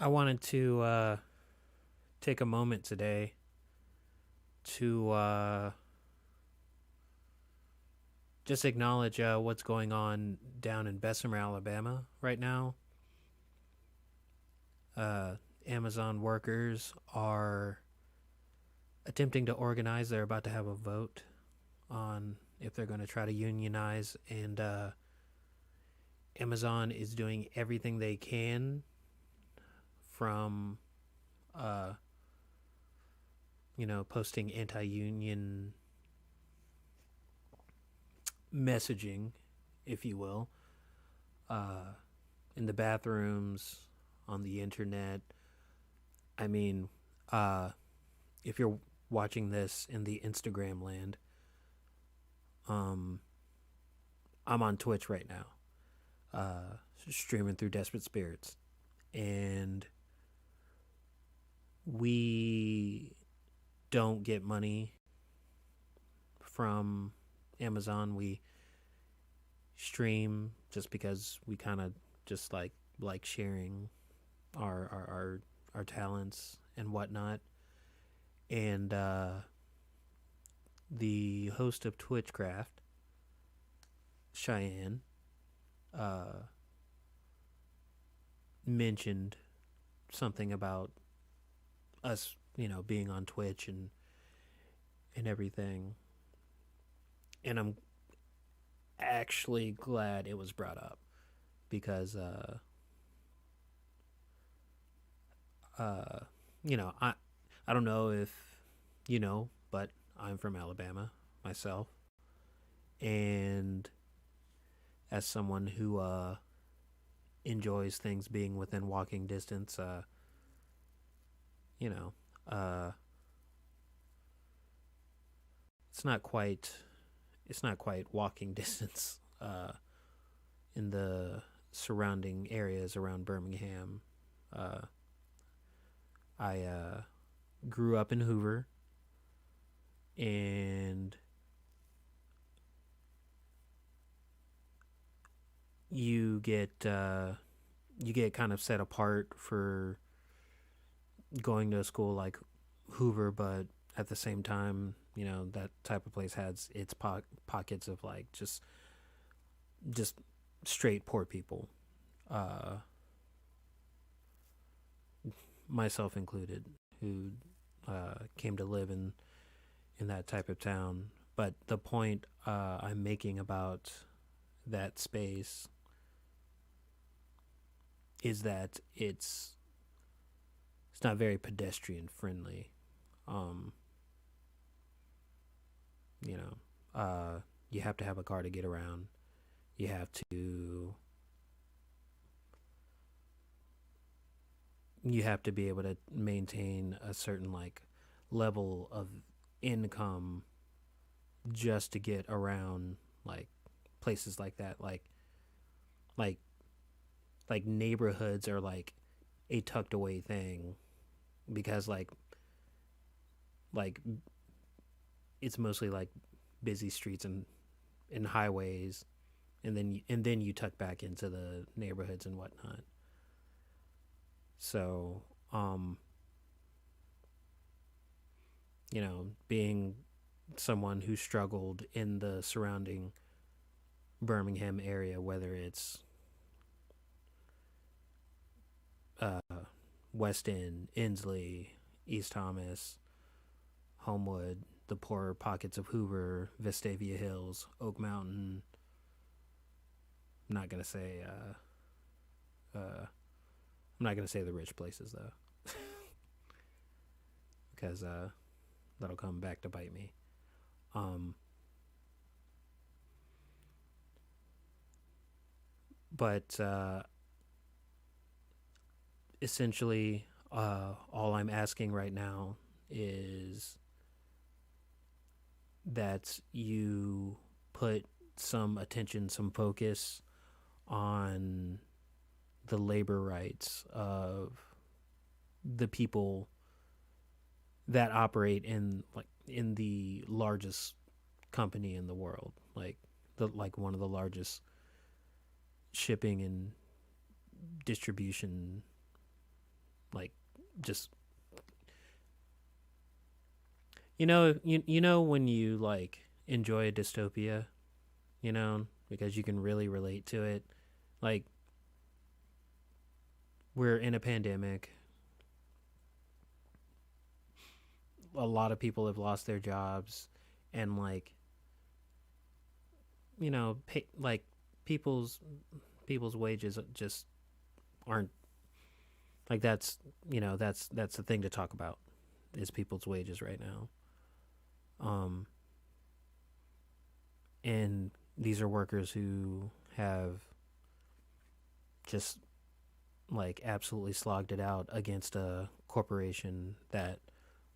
I wanted to take a moment today to just acknowledge what's going on down in Bessemer, Alabama right now. Uh, Amazon workers are attempting to organize. They're about to have a vote on if they're going to try to unionize, and Amazon is doing everything they can from, uh, posting anti-union messaging, if you will, uh, in the bathrooms, on the internet. I mean, uh, if you're watching this in the Instagram land, um, I'm on Twitch right now, streaming through Desperate Spirits, and we don't get money from Amazon. We stream just because we kind of just like sharing our talents and whatnot. And the host of Twitchcraft, Cheyenne, uh, mentioned something about us, being on Twitch and everything. And I'm actually glad it was brought up because uh you know, I don't know if but I'm from Alabama myself, and as someone who enjoys things being within walking distance, you know, uh it's not quite walking distance in the surrounding areas around Birmingham. Uh I grew up in Hoover, and you get kind of set apart for going to a school like Hoover, but at the same time, that type of place has its pockets of like just straight poor people, uh, myself included, who came to live in that type of town. But the point I'm making about that space is that it's not very pedestrian friendly. Um, you know, you have to have a car to get around. You have to be able to maintain a certain like level of income just to get around like places like that, like neighborhoods are like a tucked away thing because like it's mostly like busy streets and highways, and then you tuck back into the neighborhoods and whatnot. So being someone who struggled in the surrounding Birmingham area, whether it's uh, West End, Inslee, East Thomas, Homewood, the poorer pockets of Hoover, Vestavia Hills, Oak Mountain. I'm not gonna say I'm not gonna say the rich places though, because that'll come back to bite me. Um, but essentially, all I'm asking right now is that you put some attention, some focus on the labor rights of the people that operate in the largest company in the world, like one of the largest shipping and distribution Like, just you know when you like enjoy a dystopia, because you can really relate to it. Like, we're in a pandemic. A lot of people have lost their jobs, and like, like people's people's wages just aren't like that's the thing to talk about is people's wages right now. Um, and these are workers who have just like absolutely slogged it out against a corporation that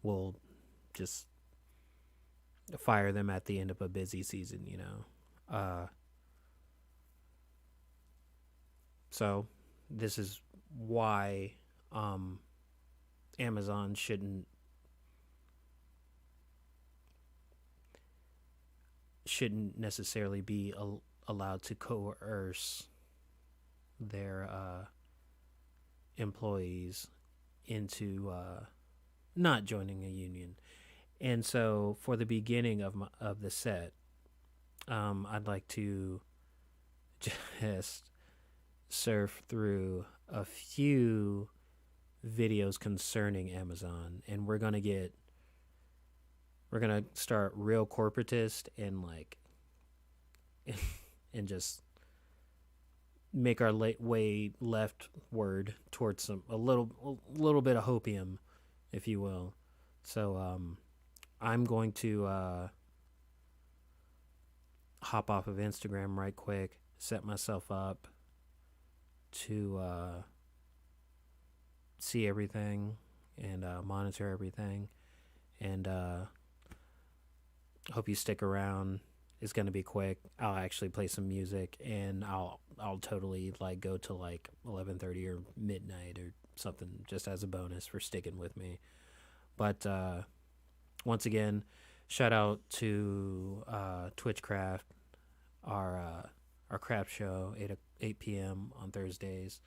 will just fire them at the end of a busy season. So this is why Amazon shouldn't necessarily be allowed to coerce their employees into not joining a union. And so, for the beginning of the set, I'd like to just surf through a few videos concerning Amazon, and we're gonna start real corporatist and like and just make our way leftward towards a little bit of hopium, if you will. So I'm going to hop off of Instagram right quick, set myself up to see everything and monitor everything, and hope you stick around. It's gonna be quick. I'll actually play some music, and I'll totally like go to like 11:30 or midnight or something just as a bonus for sticking with me. But once again, shout out to Twitchcraft, our craft show, 8 p.m. on Thursdays,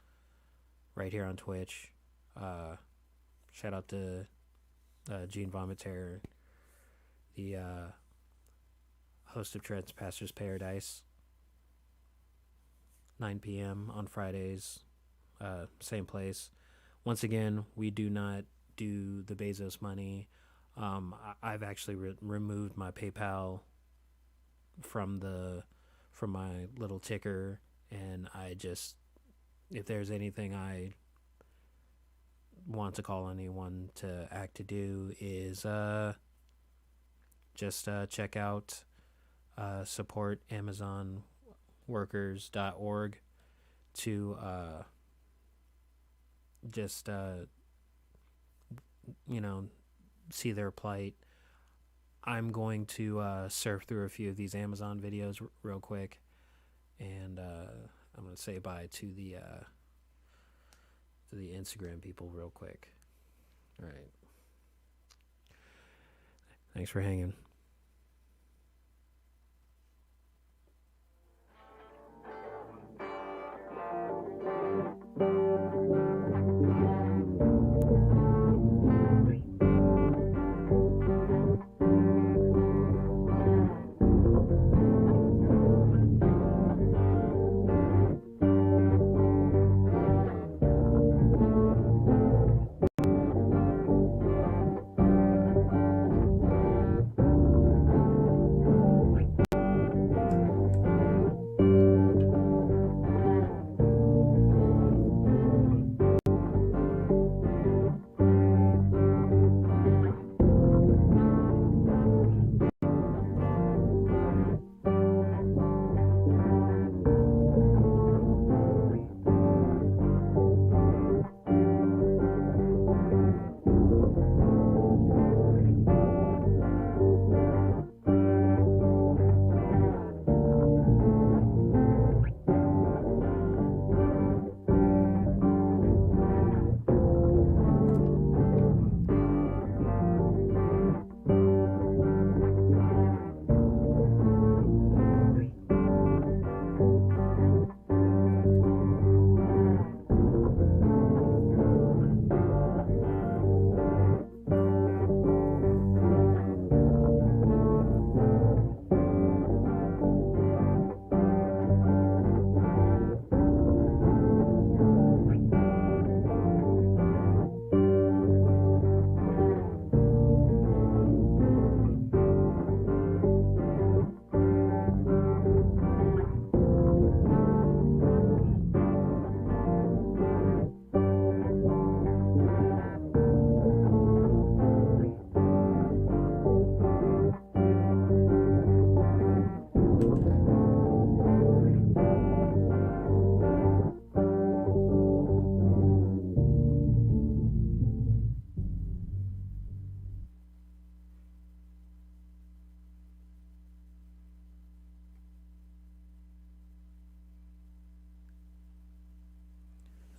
right here on Twitch. Shout out to Gene Vomiter, the host of Transpastors Paradise, 9 p.m. on Fridays, same place. Once again, we do not do the Bezos money. I've actually removed my PayPal from my little ticker, and I just, if there's anything I want to call anyone to act to do is just check out support amazonworkers.org to just see their plight. I'm going to surf through a few of these Amazon videos real quick, and I'm going to say bye to the Instagram people real quick. All right. Thanks for hanging.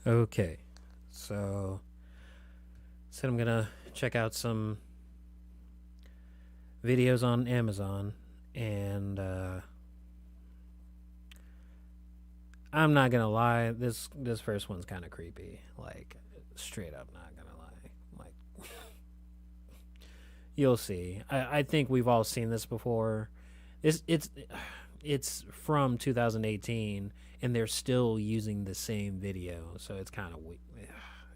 Okay, so said I'm gonna check out some videos on Amazon, and I'm not gonna lie, this first one's kind of creepy. Like, straight up, not gonna lie. Like, you'll see. I think we've all seen this before. It's from 2018, and they're still using the same video, so it's kind of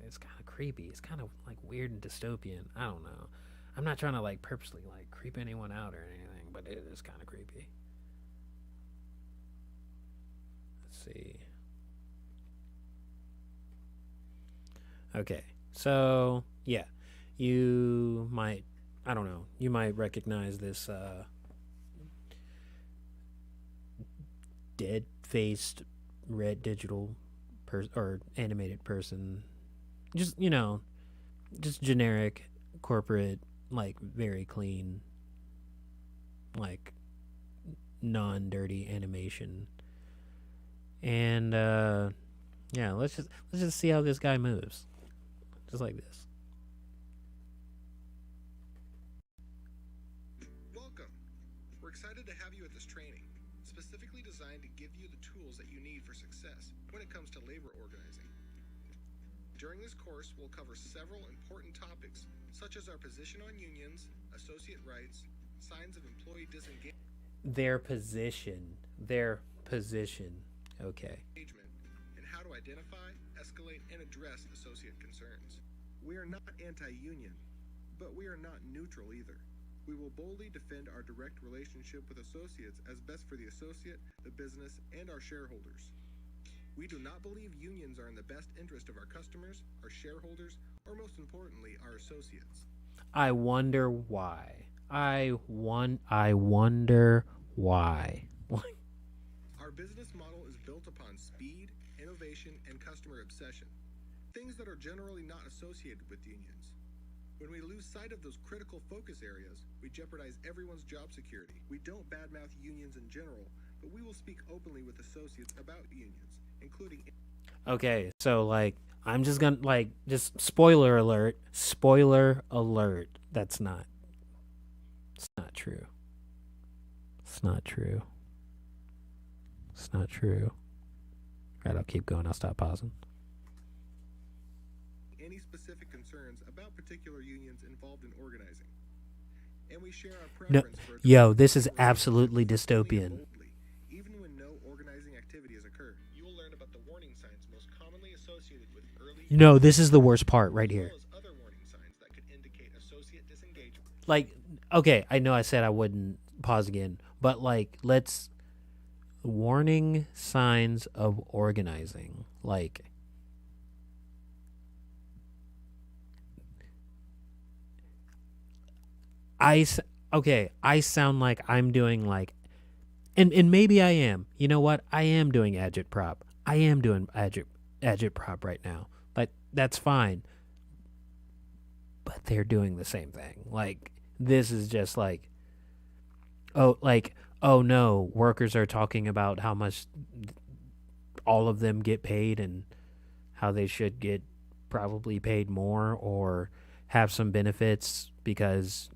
it's kind of creepy. It's kind of like weird and dystopian. I don't know. I'm not trying to like purposely like creep anyone out or anything, but it is kind of creepy. Let's see. Okay, so yeah, you might, I don't know, you might recognize this dead faced red digital or animated person. Just, just generic corporate, like very clean, like non dirty animation. And yeah, let's just see how this guy moves. Just like this. Welcome. We're excited to have you at this training, specifically designed to give you the tools that you need for success when it comes to labor organizing. During this course, we'll cover several important topics, such as our position on unions, associate rights, signs of employee disengagement, Their position. Their position. Okay. and how to identify, escalate, and address associate concerns. We are not anti-union, but we are not neutral either. We will boldly defend our direct relationship with associates as best for the associate, the business, and our shareholders. We do not believe unions are in the best interest of our customers, our shareholders, or most importantly, our associates. I wonder why. I wonder why. Our business model is built upon speed, innovation, and customer obsession, things that are generally not associated with unions. When we lose sight of those critical focus areas, we jeopardize everyone's job security. We don't badmouth unions in general, but we will speak openly with associates about unions, including. Okay, so like I'm just gonna like just spoiler alert. Spoiler alert. That's not. It's not true. It's not true. It's not true. All right, I'll keep going. I'll stop pausing. Any specific concerns about particular unions involved in organizing. And we share our No, preference for yo, this is absolutely dystopian. boldly, even when no organizing activity has occurred. You will learn about the warning signs most commonly associated with early. No, this is the worst part right here. As well as other warning signs that could indicate associate disengagement. Like, okay, I know I said I wouldn't pause again, but like, let's warning signs of organizing. Like, okay, I sound like I'm doing like, and maybe I am. You know what? I am doing agitprop. I am doing agitprop right now. Like, that's fine. But they're doing the same thing. Like, this is just like, oh no, workers are talking about how much all of them get paid and how they should get probably paid more or have some benefits because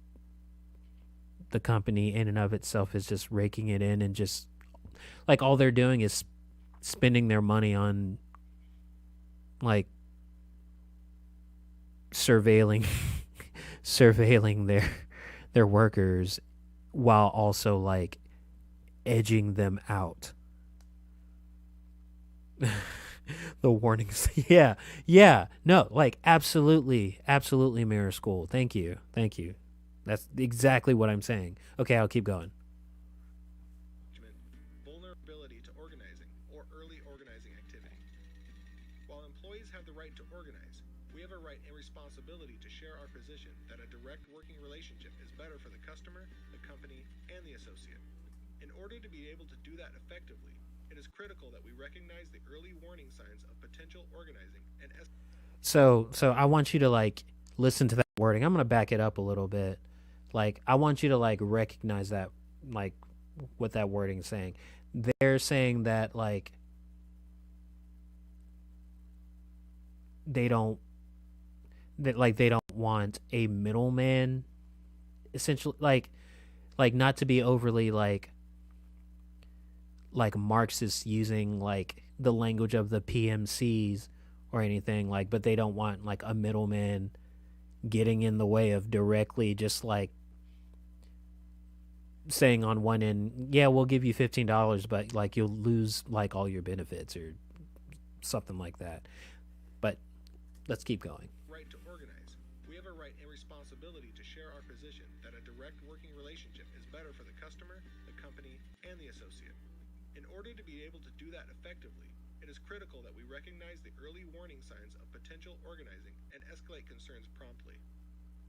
the company in and of itself is just raking it in, and just like all they're doing is spending their money on like surveilling surveilling their workers while also like edging them out. The warnings. Yeah, no, like absolutely mirror school. Thank you. That's exactly what I'm saying. Okay, I'll keep going. Vulnerability to organizing or early organizing activity. While employees have the right to organize, we have a right and responsibility to share our position that a direct working relationship is better for the customer, the company, and the associate. In order to be able to do that effectively, it is critical that we recognize the early warning signs of potential organizing and So I want you to like listen to that wording. I'm going to back it up a little bit. Like, I want you to like recognize that, like, what that wording is saying. They're saying that like they don't that like they don't want a middleman, essentially, like not to be overly like Marxists using like the language of the PMCs or anything, like, but they don't want like a middleman getting in the way of directly just like saying on one end, yeah, we'll give you $15, but like you'll lose like all your benefits or something like that. But let's keep going. Right to organize. We have a right and responsibility to share our position that a direct working relationship is better for the customer, the company, and the associate. In order to be able to do that effectively, it is critical that we recognize the early warning signs of potential organizing and escalate concerns promptly.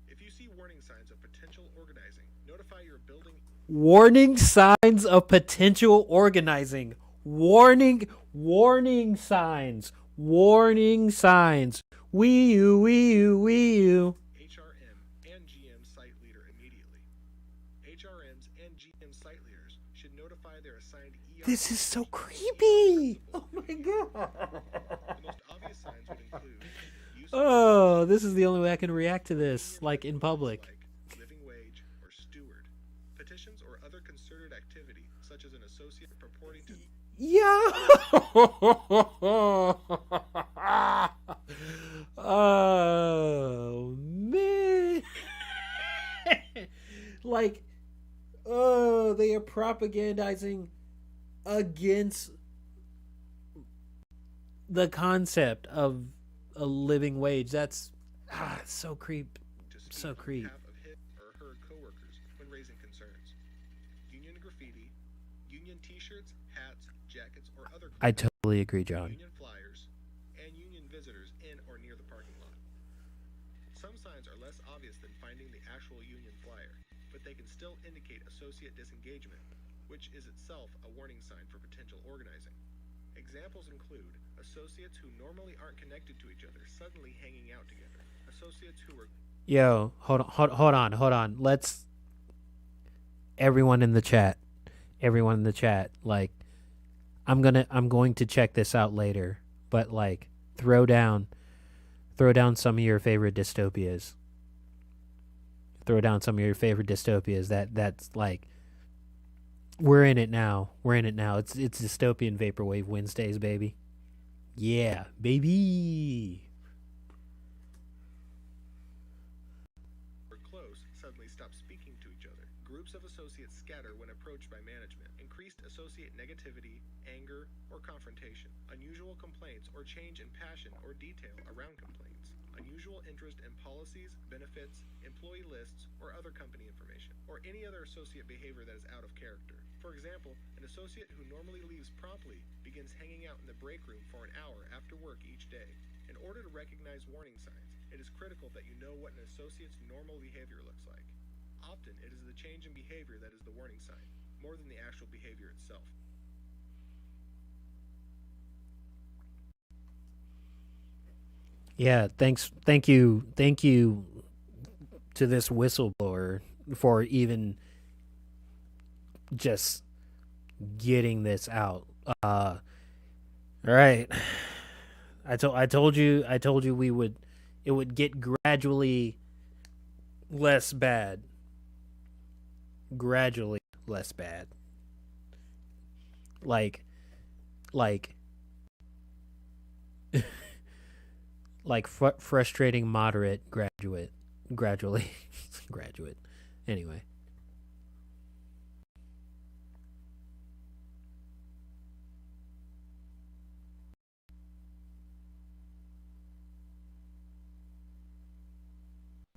If you see warning signs of potential organizing, notify your building. Warning signs of potential organizing. Warning signs. Warning signs. Wee you, wee you, wee you. HRM and GM site leader immediately. HRMs and GM site leaders should notify their assigned ER. This is so creepy. Oh my god. The most obvious signs would include Oh, this is the only way I can react to this, like in public. like living wage or steward, petitions or other concerted activity such as an associate purporting to. Yeah. Oh man. Like, oh, they are propagandizing against the concept of a living wage. That's so creep. To speak So on creep. behalf of his or her coworkers when raising concerns. Union graffiti, union t-shirts, hats, jackets, or other I totally agree, John. union flyers, and union visitors in or near the parking lot. Some signs are less obvious than finding the actual union flyer, but they can still indicate associate disengagement, which is itself a warning sign for potential organizing. Examples include associates who normally aren't connected to each other suddenly hanging out together. Associates who are. Yo, hold on. Let's everyone in the chat. Like, I'm going to check this out later, but like throw down some of your favorite dystopias. That's like we're in it now. It's dystopian Vaporwave Wednesdays, baby. Yeah, baby. Close suddenly stop speaking to each other. Groups of associates scatter when approached by management. Increased associate negativity, anger, or confrontation. Unusual complaints or change in passion or detail around complaints. Unusual interest in policies, benefits, employee lists, or other company information, or any other associate behavior that is out of character. For example, an associate who normally leaves promptly begins hanging out in the break room for an hour after work each day. In order to recognize warning signs, it is critical that you know what an associate's normal behavior looks like. Often, it is the change in behavior that is the warning sign, more than the actual behavior itself. Yeah, thank you to this whistleblower for even just getting this out. All right. I told you it would get gradually less bad. Gradually less bad. Like like frustrating moderate gradually graduate. Anyway.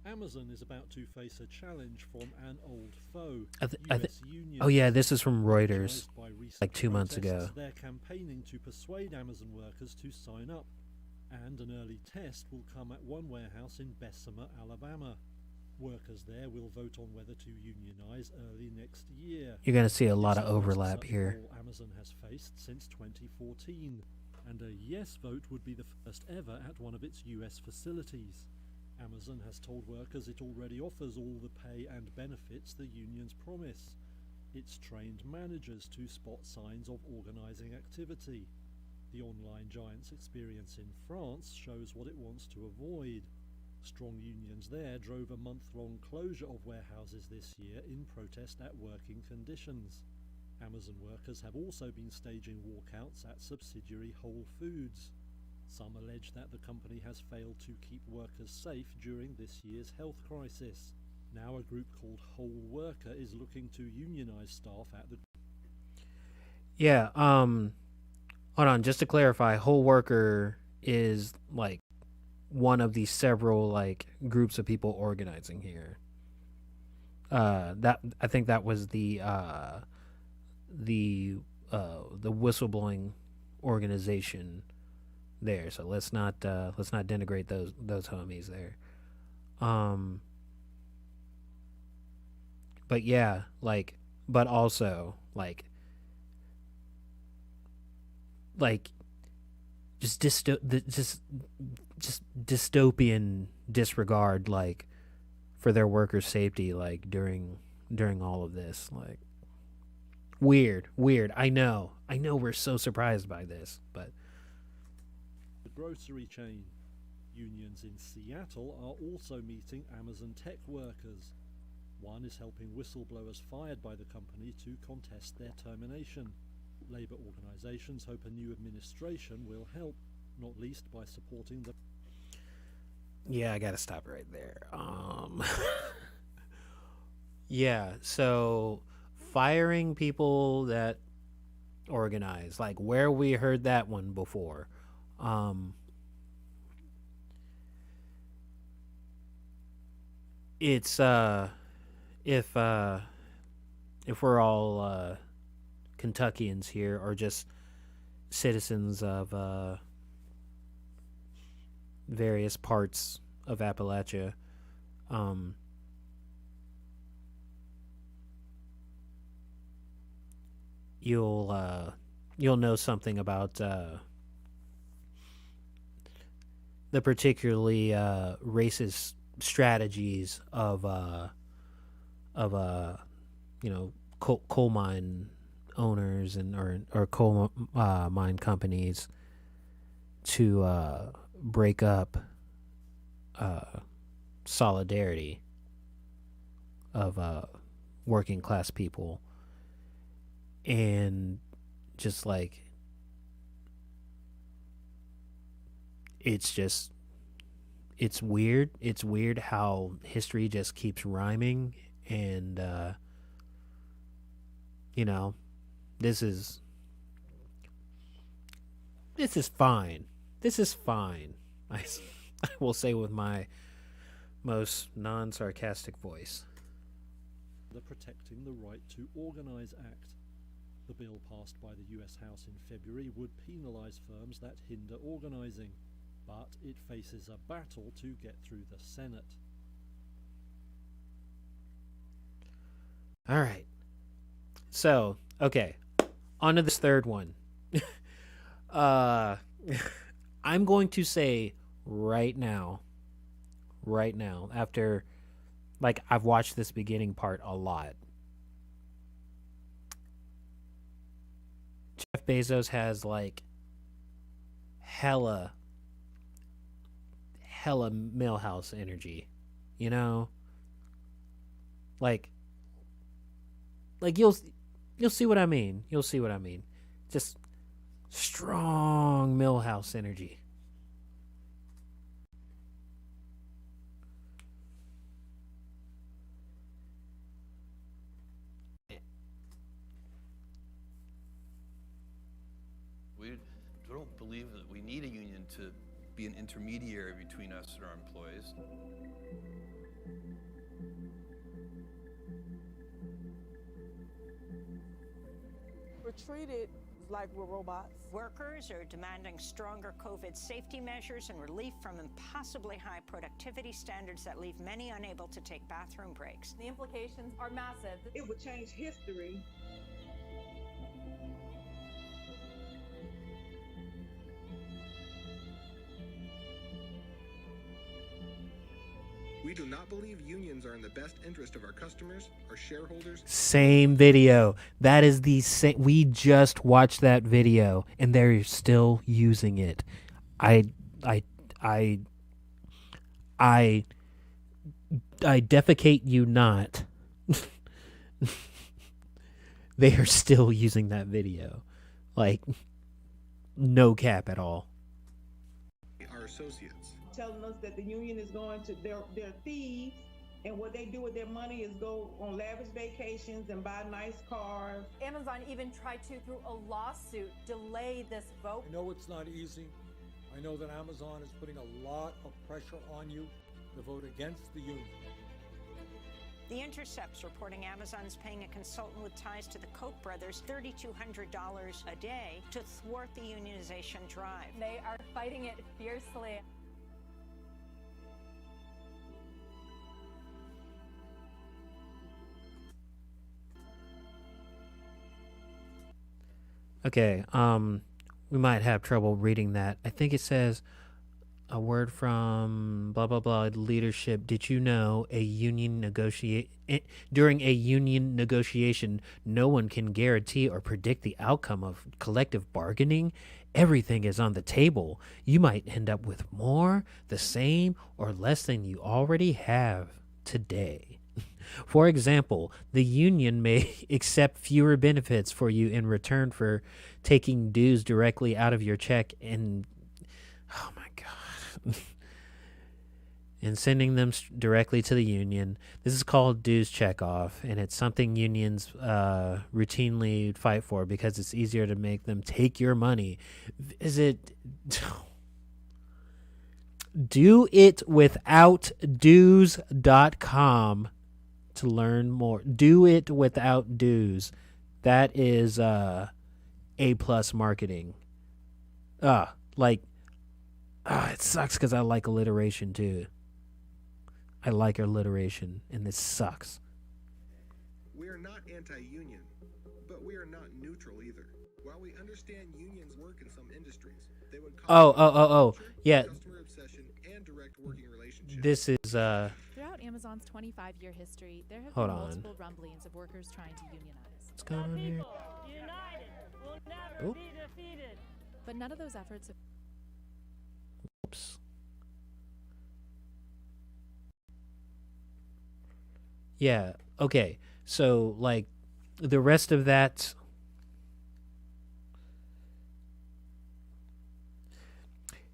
Amazon is about to face a challenge from an old foe. Union. Oh yeah, this is from Reuters, By recent like 2 months protests, ago. They're campaigning to persuade Amazon workers to sign up, and an early test will come at one warehouse in Bessemer, Alabama. Workers there will vote on whether to unionize early next year. You're gonna see a lot It's of the first overlap such here. poll Amazon has faced since 2014, and a yes vote would be the first ever at one of its US facilities. Amazon has told workers it already offers all the pay and benefits the unions promise. It's trained managers to spot signs of organizing activity. The online giant's experience in France shows what it wants to avoid. Strong unions there drove a month-long closure of warehouses this year in protest at working conditions. Amazon workers have also been staging walkouts at subsidiary Whole Foods. Some allege that the company has failed to keep workers safe during this year's health crisis. Now a group called Whole Worker is looking to unionize staff at the... Yeah, hold on, just to clarify, Whole Worker is like one of the several like groups of people organizing here. That I think that was the whistleblowing organization there. So let's not denigrate those homies there. But yeah, like, but also like just just dystopian disregard like for their workers' safety like during all of this, like weird. I know we're so surprised by this, but grocery chain. Unions in Seattle are also meeting Amazon tech workers. One is helping whistleblowers fired by the company to contest their termination. Labour organisations hope a new administration will help, not least by supporting the... Yeah, I gotta stop right there. Yeah, so firing people that organize, like where we heard that one before. It's if we're all Kentuckians here or just citizens of various parts of Appalachia, you'll know something about the particularly racist strategies of coal mine owners and or coal mine companies to break up solidarity of working class people, and just like it's weird. It's weird how history just keeps rhyming, and this is fine. This is fine. I will say with my most non-sarcastic voice. The Protecting the Right to Organise Act. The bill passed by the US House in February would penalise firms that hinder organising, but it faces a battle to get through the Senate. All right. So, okay. On to this third one. I'm going to say right now, after, like, I've watched this beginning part a lot. Jeff Bezos has, like, hella Millhouse energy, you know? Like you'll see what I mean. You'll see what I mean. Just strong Millhouse energy. We don't believe that we need a union to be an intermediary between us and our employees. We're treated like we're robots. Workers are demanding stronger COVID safety measures and relief from impossibly high productivity standards that leave many unable to take bathroom breaks. The implications are massive. It would change history. We do not believe unions are in the best interest of our customers, our shareholders. Same video. That is the same. We just watched that video, and they're still using it. I defecate you not. They are still using that video. Like, no cap at all. Our associates. Telling us that the union is going to, they're thieves, and what they do with their money is go on lavish vacations and buy nice cars. Amazon even tried to, through a lawsuit, delay this vote. I know it's not easy. I know that Amazon is putting a lot of pressure on you to vote against the union. The Intercept's reporting Amazon's paying a consultant with ties to the Koch brothers $3,200 a day to thwart the unionization drive. They are fighting it fiercely. Okay, we might have trouble reading that. I think it says a word from blah blah blah leadership. Did you know during a union negotiation, no one can guarantee or predict the outcome of collective bargaining? Everything is on the table. You might end up with more, the same, or less than you already have today. For example, the union may accept fewer benefits for you in return for taking dues directly out of your check and, oh my God, and sending them directly to the union. This is called dues checkoff, and it's something unions routinely fight for because it's easier to make them take your money. Visit doitwithoutdues.com to learn more. Do it without dues. That is A+ marketing. It sucks because I like alliteration too. I like alliteration, and this sucks. We are not anti-union, but we are not neutral either. While we understand unions work in some industries, they would yeah. Customer obsession and direct working relationships. This is Throughout Amazon's 25-year history, there have Hold been on. multiple rumblings of workers trying to unionize. what's going on here. United will never be defeated. But none of those efforts have Oops. Yeah. Okay. So like the rest of that.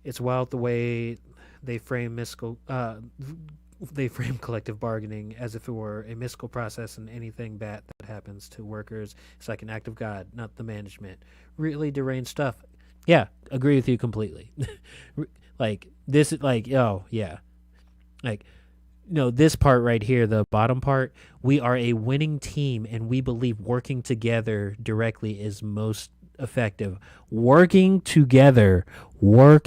It's wild the way they frame collective bargaining as if it were a mystical process, and anything bad that happens to workers is like an act of God, not the management. Really deranged stuff. Yeah, agree with you completely. Like this is like, oh yeah, like no, this part right here, the bottom part, we are a winning team and we believe working together directly is most effective. Working together. What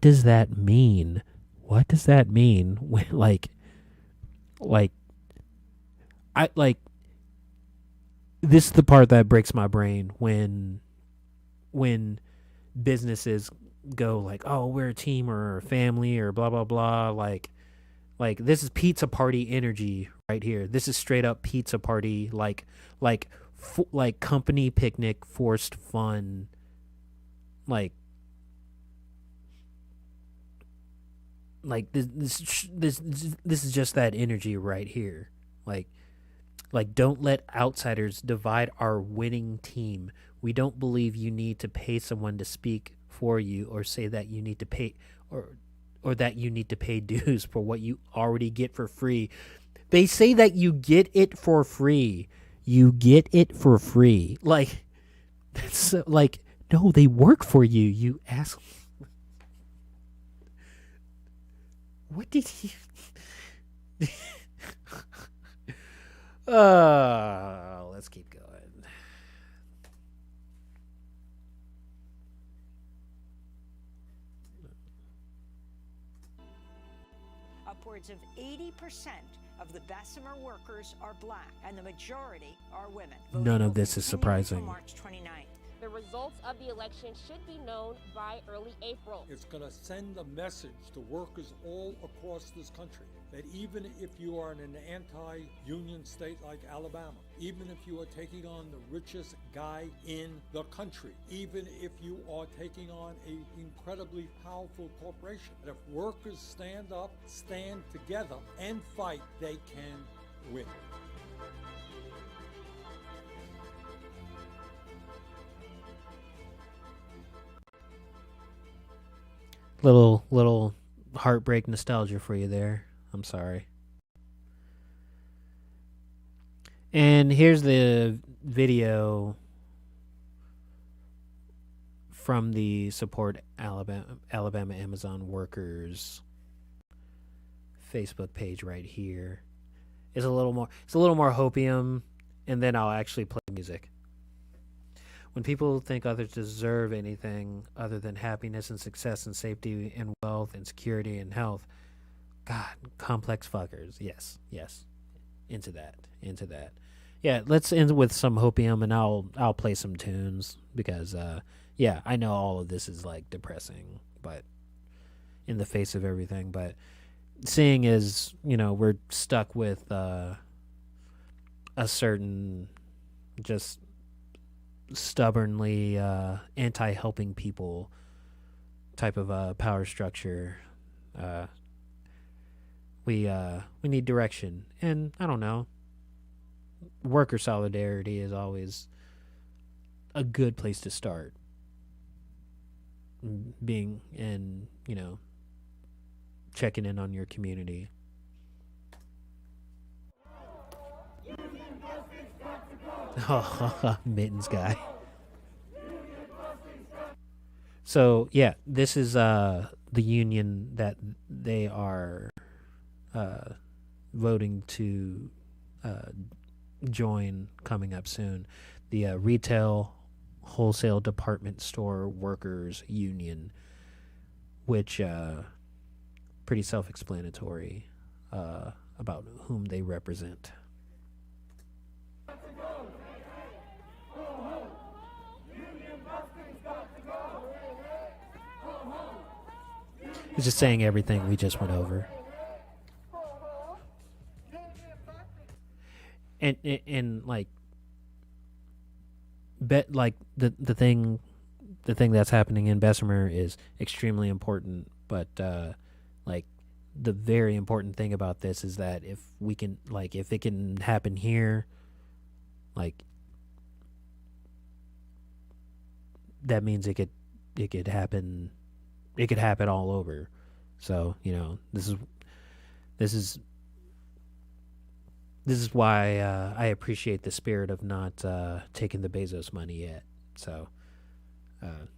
does that mean? What does that mean? When, this is the part that breaks my brain when businesses go like, oh, we're a team or a family or blah blah blah. Like this is pizza party energy right here. This is straight up pizza party, like company picnic, forced fun, like this is just that energy right here. Like don't let outsiders divide our winning team. We don't believe you need to pay someone to speak for you or say that you need to pay or that you need to pay dues for what you already get for free. They say that you get it for free. You get it for free. Like that's like, no, they work for you, you asshole. What did he let's keep going. Upwards of 80% of the Bessemer workers are black, and the majority are women. None of this is Voting will continue surprising. until March 29th. The results of the election should be known by early April. It's going to send a message to workers all across this country that even if you are in an anti-union state like Alabama, even if you are taking on the richest guy in the country, even if you are taking on an incredibly powerful corporation, that if workers stand up, stand together, and fight, they can win. Little heartbreak nostalgia for you there. I'm sorry. And here's the video from the Support Alabama Amazon Workers Facebook page right here. It's a little more hopium, and then I'll actually play music. When people think others deserve anything other than happiness and success and safety and wealth and security and health, God, complex fuckers. Yes. Into that. Yeah, let's end with some hopium, and I'll play some tunes because yeah, I know all of this is like depressing, but in the face of everything, but seeing as, we're stuck with a certain just stubbornly anti-helping people type of power structure, we need direction. And I don't know, worker solidarity is always a good place to start, being and checking in on your community. Oh, Mittens guy. So yeah, this is the union that they are voting to join coming up soon. The Retail Wholesale Department Store Workers Union, which pretty self-explanatory about whom they represent. It's just saying everything we just went over. And like the thing that's happening in Bessemer is extremely important, but like the very important thing about this is that if it can happen here, like that means it could happen all over. So this is why I appreciate the spirit of not taking the Bezos money yet. So the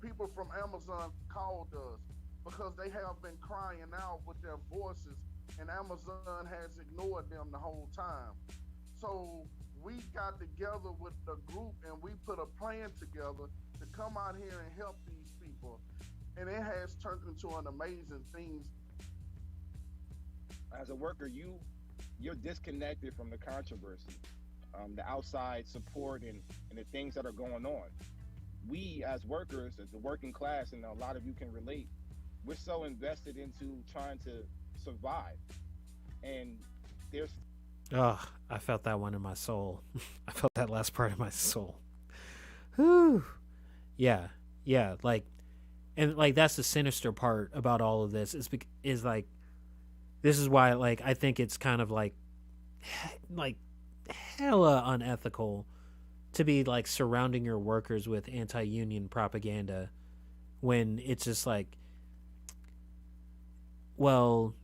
people from Amazon called us because they have been crying out with their voices, and Amazon has ignored them the whole time. So we got together with the group and we put a plan together to come out here and help these people, and it has turned into an amazing thing. As a worker, you're disconnected from the controversy, the outside support, and the things that are going on. We as workers, as the working class, and a lot of you can relate, we're so invested into trying to survive. And there's... Oh, I felt that one in my soul. I felt that last part in my soul. Whew. Yeah, like, and like that's the sinister part about all of this is like, this is why, like, I think it's kind of like hella unethical to be like surrounding your workers with anti-union propaganda when it's just like, well,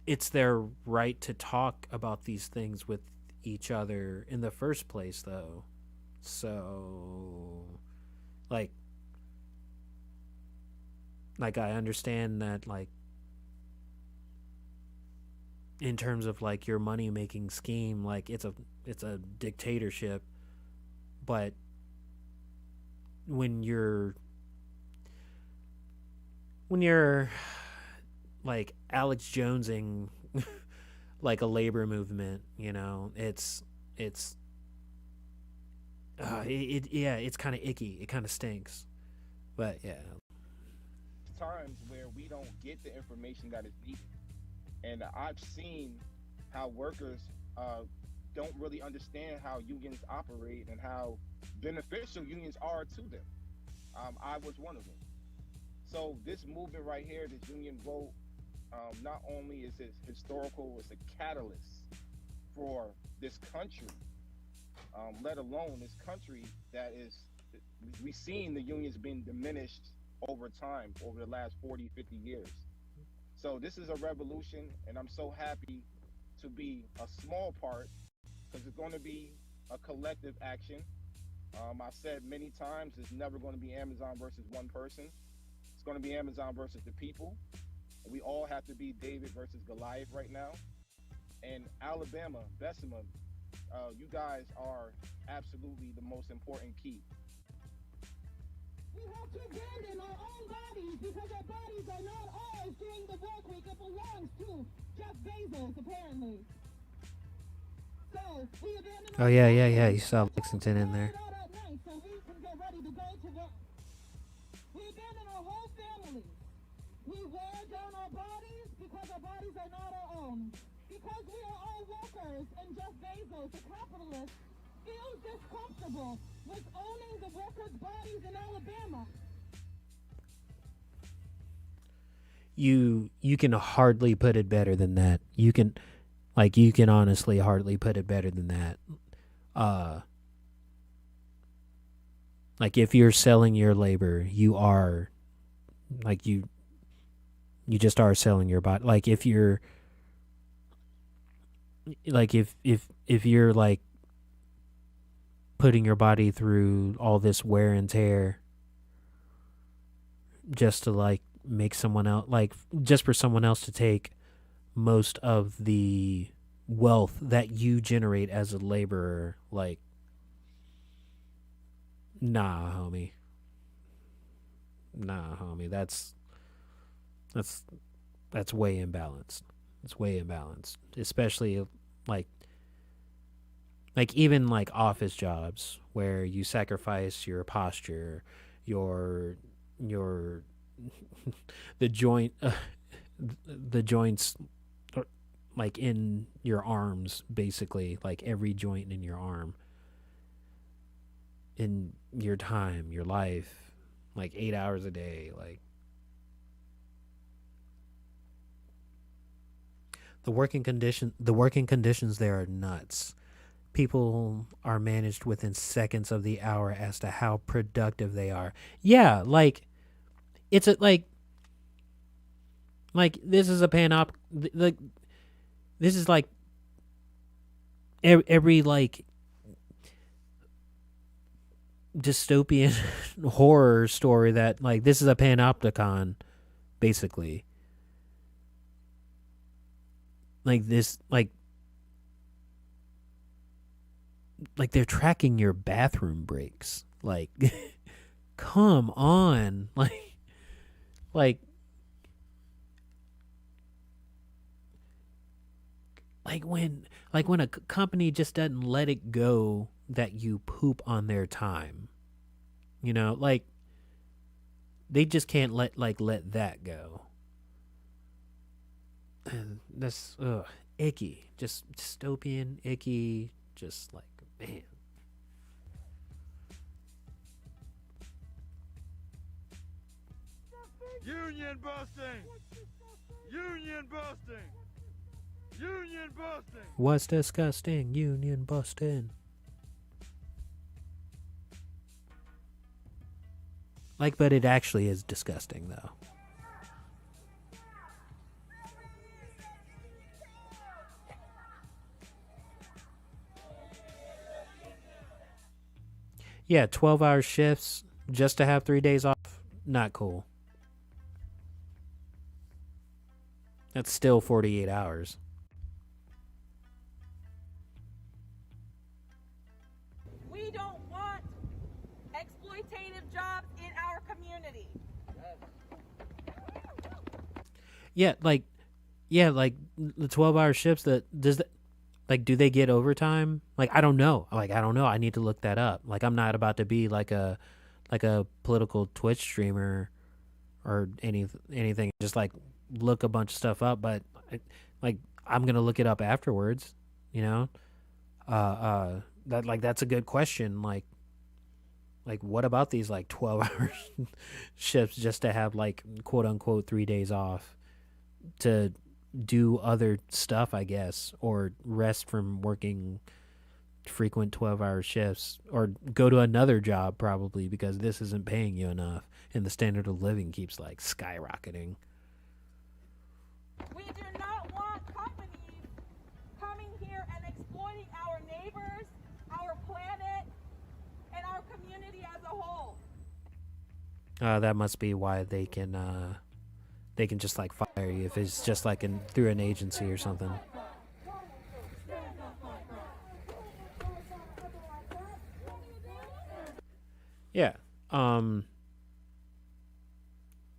it's their right to talk about these things with each other in the first place, though. So, like I understand that, like, in terms of like your money making scheme, like it's a dictatorship, but when you're like Alex Jonesing like a labor movement, it's it's kind of icky. It kind of stinks. But yeah. Times where we don't get the information that is needed. And I've seen how workers don't really understand how unions operate and how beneficial unions are to them. I was one of them. So this movement right here, this union vote, not only is it historical, it's a catalyst for this country, let alone this country that is, we've seen the unions being diminished over time, over the last 40, 50 years. So this is a revolution, and I'm so happy to be a small part, because it's going to be a collective action. I've said many times, it's never going to be Amazon versus one person. It's going to be Amazon versus the people. We all have to be David versus Goliath right now. And Alabama, Bessemer, you guys are absolutely the most important key. We have to abandon our own bodies because our bodies are not ours during the work week. It belongs to Jeff Bezos, apparently. So, we abandon Oh yeah. You saw Lexington in there. at night so we can get ready to go to work. We abandon our whole families. We wear down our bodies because our bodies are not our own. Because we are all workers, and Jeff Bezos, the capitalist, feels discomfortable with owning the workers' bodies in Alabama. You can hardly put it better than that. You can honestly hardly put it better than that. Like if you're selling your labor, you are like you just are selling your body. Like if you're like if you're like putting your body through all this wear and tear just to like make someone else, like just for someone else to take most of the wealth that you generate as a laborer, like, nah, homie. That's way imbalanced. It's way imbalanced, especially like even like office jobs where you sacrifice your posture, your the joints like in your arms, basically, like every joint in your arm, in your time, your life, like 8 hours a day, like the working conditions there are nuts. People are managed within seconds of the hour as to how productive they are. Yeah, like it's a like this is a like this is like every like dystopian horror story that like this is a panopticon, basically. Like this, like they're tracking your bathroom breaks. Like, come on, like when a company just doesn't let it go that you poop on their time, you know, like they just can't let that go. And that's icky, just dystopian, icky, just like, man. Union busting! Union busting! Union busting! What's disgusting? Union busting. Like, but it actually is disgusting, though. Yeah, 12-hour shifts just to have 3 days off, not cool. That's still 48 hours. We don't want exploitative jobs in our community. Yeah, like the 12-hour shifts, Like, do they get overtime? Like, I don't know. Like, I don't know. I need to look that up. Like, I'm not about to be like a political Twitch streamer or anything. Just like look a bunch of stuff up, but like I'm gonna look it up afterwards. You know, that's a good question. Like what about these like 12-hour shifts just to have like quote unquote 3 days off to do other stuff, I guess, or rest from working frequent 12-hour shifts, or go to another job probably because this isn't paying you enough and the standard of living keeps like skyrocketing. We do not want companies coming here and exploiting our neighbors, our planet, and our community as a whole. That must be why they can just like fire you if it's just like through an agency or something. Yeah.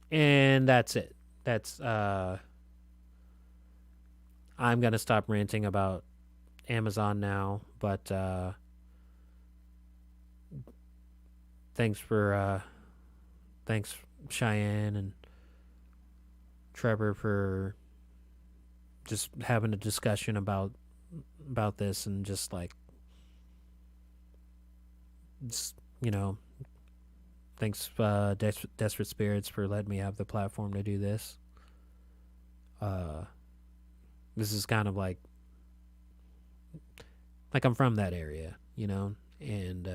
And that's it. That's I'm gonna stop ranting about Amazon now, but thanks Cheyenne and Trevor for just having a discussion about this, and just like, you know, thanks Desperate Spirits for letting me have the platform to do this. This is kind of like I'm from that area, you know, and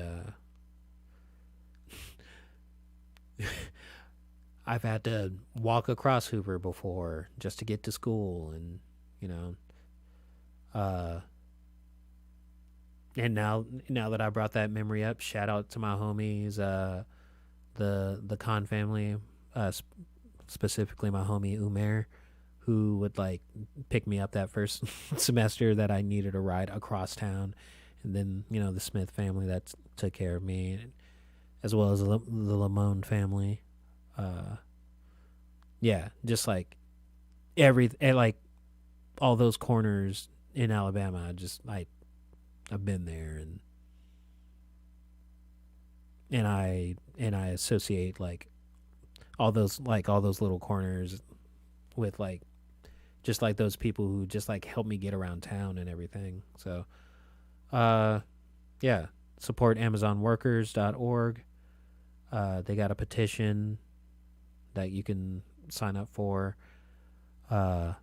I've had to walk across Hoover before just to get to school, and you know, and now that I brought that memory up, shout out to my homies, the Khan family, specifically my homie Umair, who would like pick me up that first semester that I needed a ride across town, and then you know the Smith family that took care of me, as well as the Lamone family. Yeah, just like like all those corners in Alabama, I've been there, and I associate like all those little corners with like just like those people who just like help me get around town and everything. So yeah, support AmazonWorkers.org. They got a petition that you can sign up for. I'm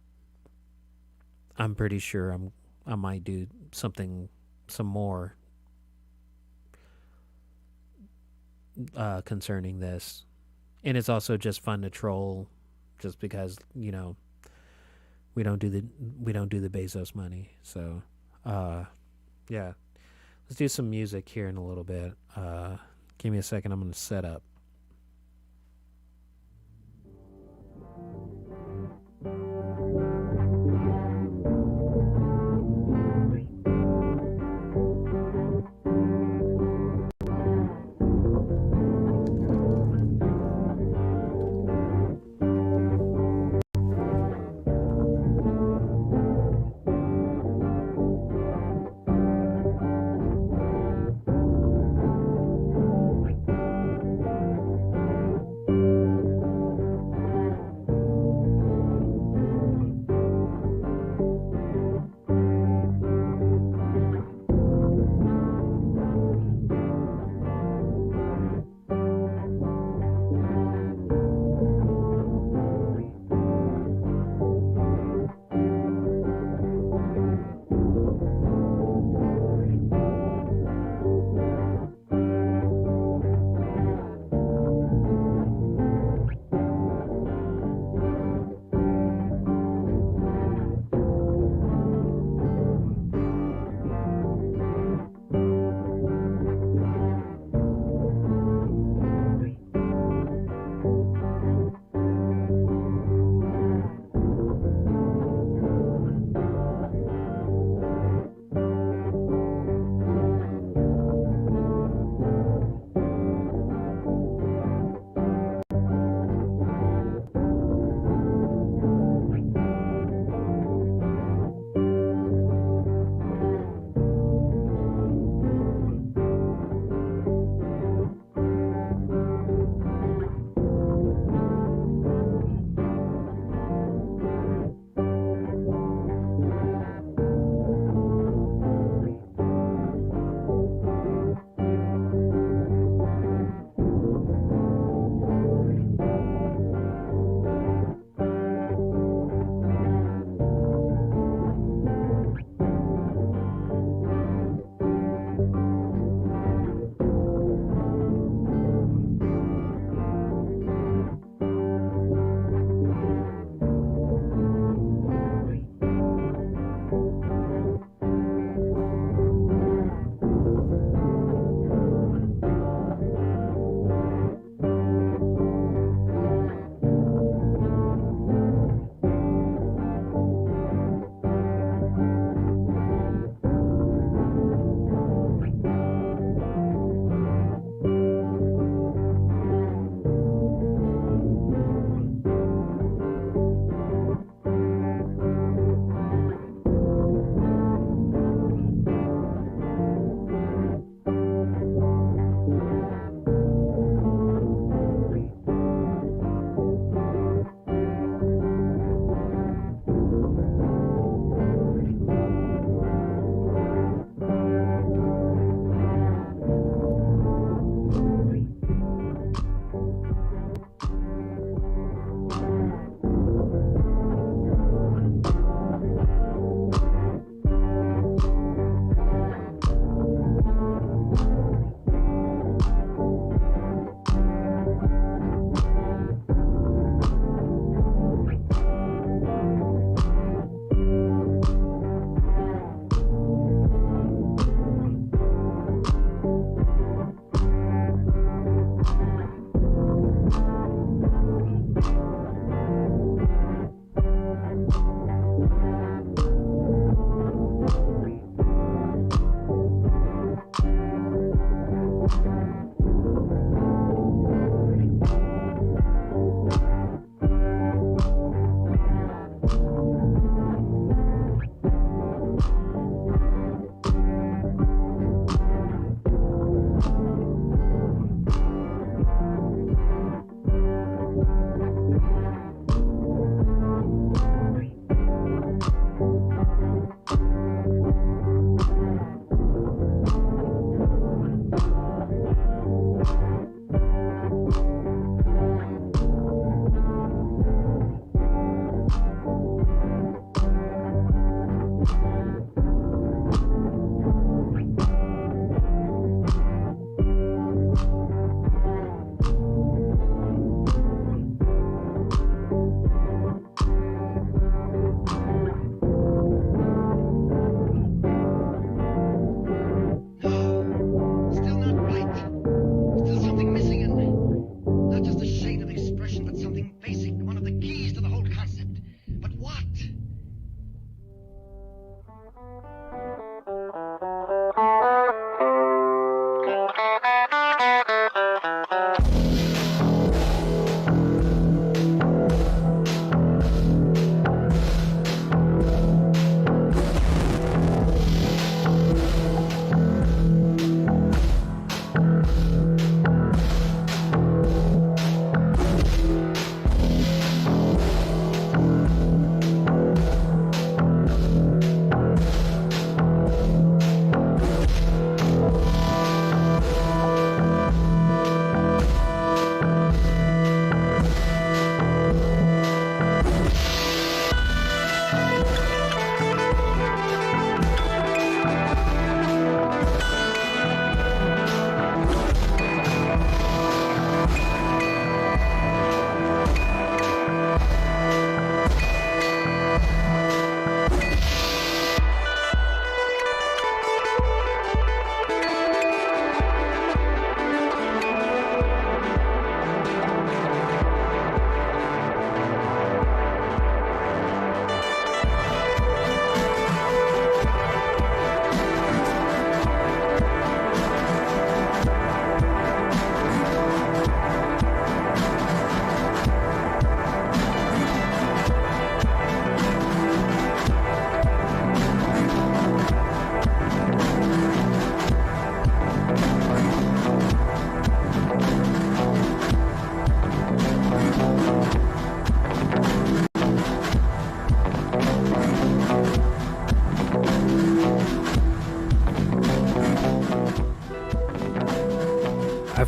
pretty sure I might do some more concerning this, and it's also just fun to troll, just because you know we don't do the Bezos money. So yeah, let's do some music here in a little bit. Give me a second. I'm gonna set up.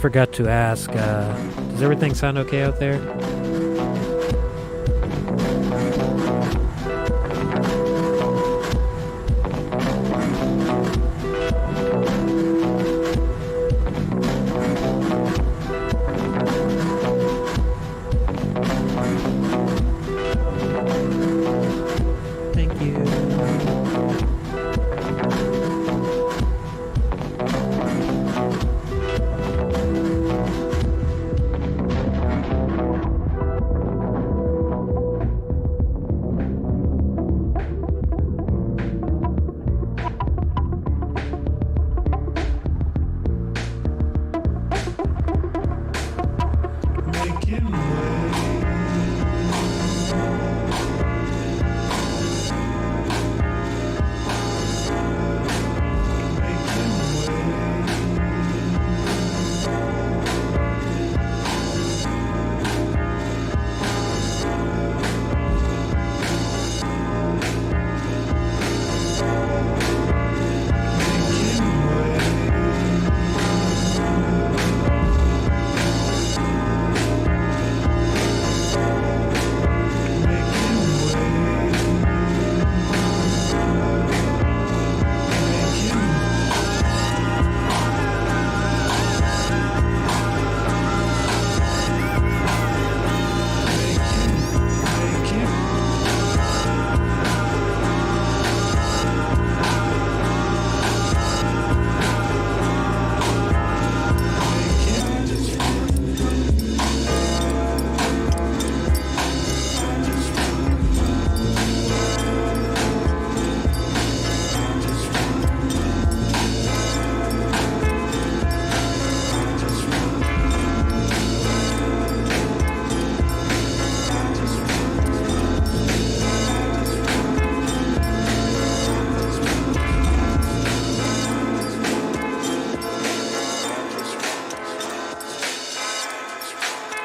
forgot to ask, does everything sound okay out there? Thank you.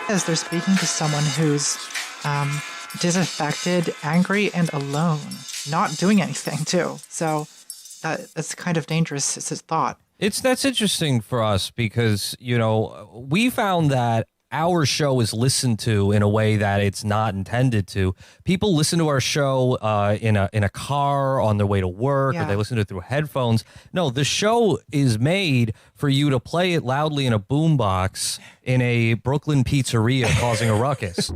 As they're speaking to someone who's disaffected, angry, and alone, not doing anything too. So that's kind of dangerous. It's a thought. That's interesting for us because, you know, we found that our show is listened to in a way that it's not intended to. People listen to our show in a car on their way to work, or they listen to it through headphones. No, the show is made for you to play it loudly in a boombox in a Brooklyn pizzeria causing a ruckus.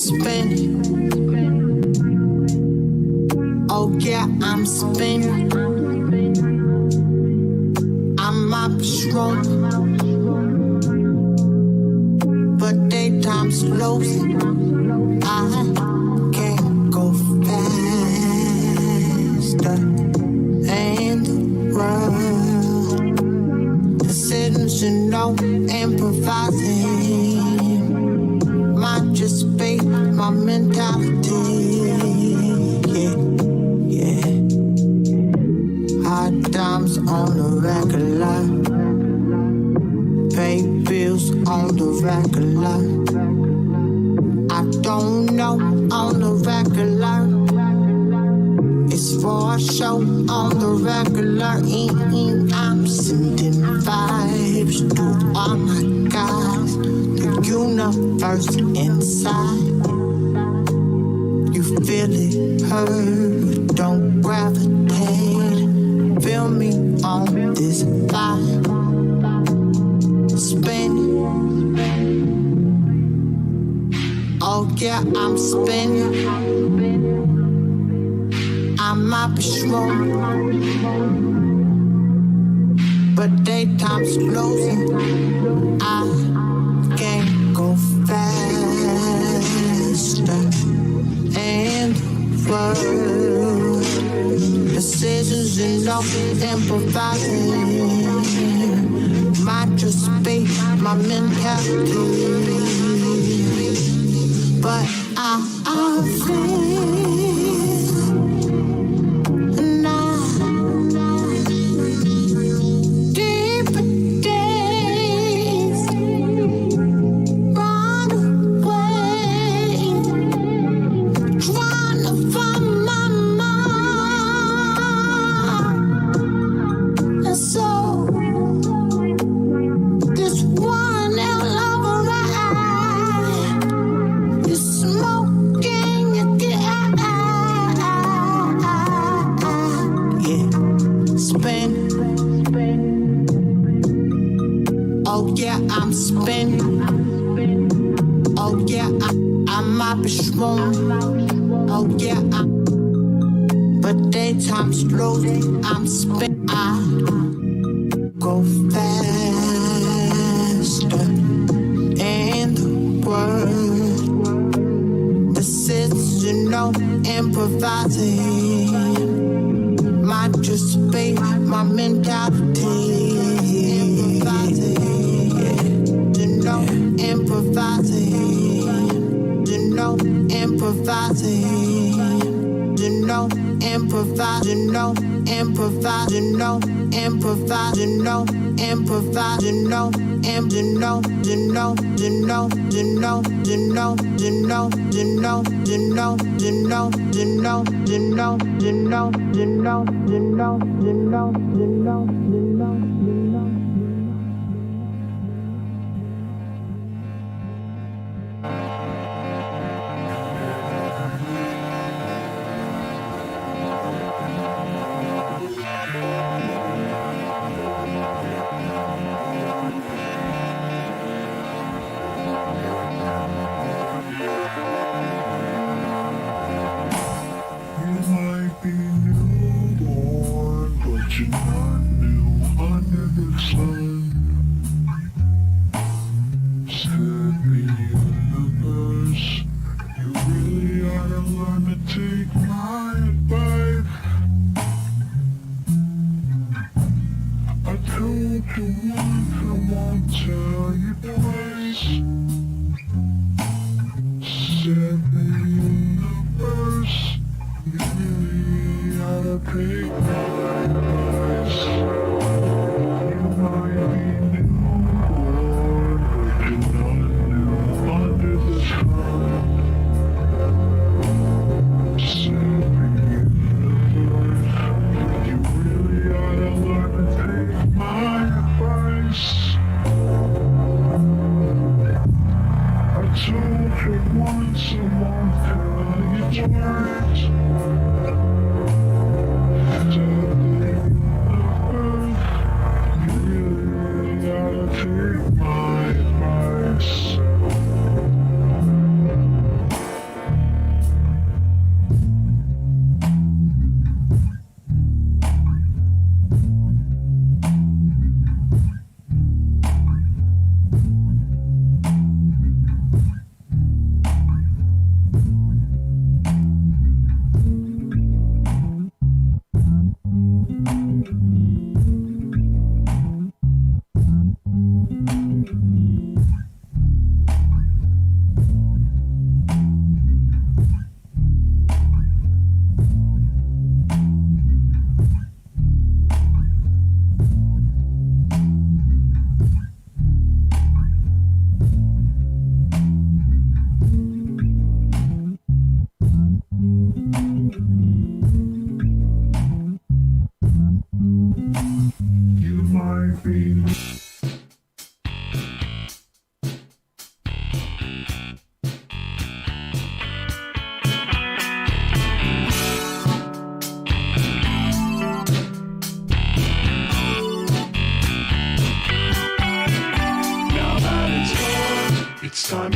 spinning. Oh yeah, I'm spinning. I might be strong, but daytime slows. I can't go faster. And the world, decisions and no improvising might just be my mentality. Yeah. Hard times on the regular, pay bills on the regular. I don't know on the regular. It's for a show on the regular. I'm sending vibes to all my guys. The universe inside. You feel it, hurt, don't gravitate. Feel me on this vibe. Spinning. Oh yeah, I'm spinning. I might be strong, but daytime's closing. I can't go faster. And the world, decisions and no improvising might just be my mentality. But I feel. I'm spinning. Oh yeah, I might be strong. Oh yeah, but daytime slowly. I'm spinning. I go faster. And the world, decisions no improvising might just be my mentality. Improvising, you know, improvising, you know, improvising, no, improvising, no, improvising, no, improvising, no, you know, you know, you know, you know, you know, you know, you know, you know, you know, you know, you know, you know, you know, you know, you know, you know, you know.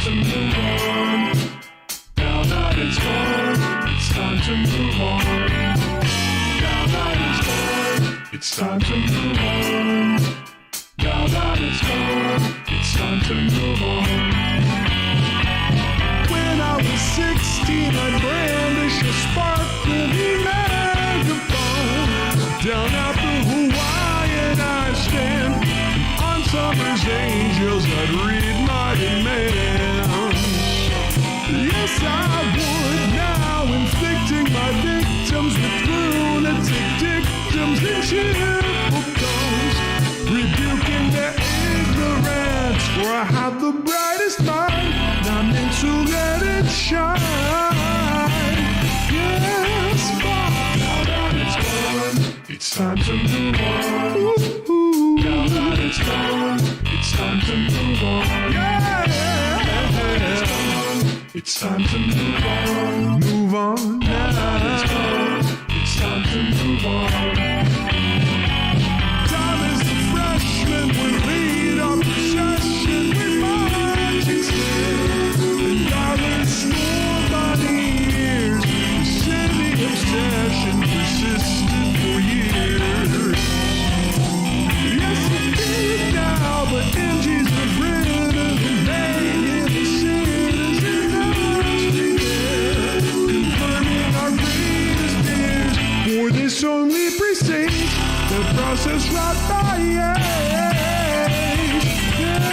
to move on. Now that it's gone, it's time to move on. Now that it's gone, it's time to move on. Now that it's gone, it's time to move on. When I was 16, I brandished a sparkling megaphone. Down at the Hawaiian I stand. On summer's angels, I'd read my demands. Yes, I would now, inflicting my victims with lunatic dictums and cheerful tones, rebuking their ignorance, for I have the brightest mind, and I'm meant to let it shine. Yes, but now that it's gone, it's time to move on. Now that it's gone, it's time to move on. Yeah, now that it's gone, it's time to move on. Move on. Now that it's gone, it's time to move on. Time is the freshman would lead our procession with marching steps, and darling scorned by the years, the city obsession persisted for years. Yes, it did now, but NG's have rid of the native citizen confirming our greatest fears. For this only precedes the process wrought by age. Yeah.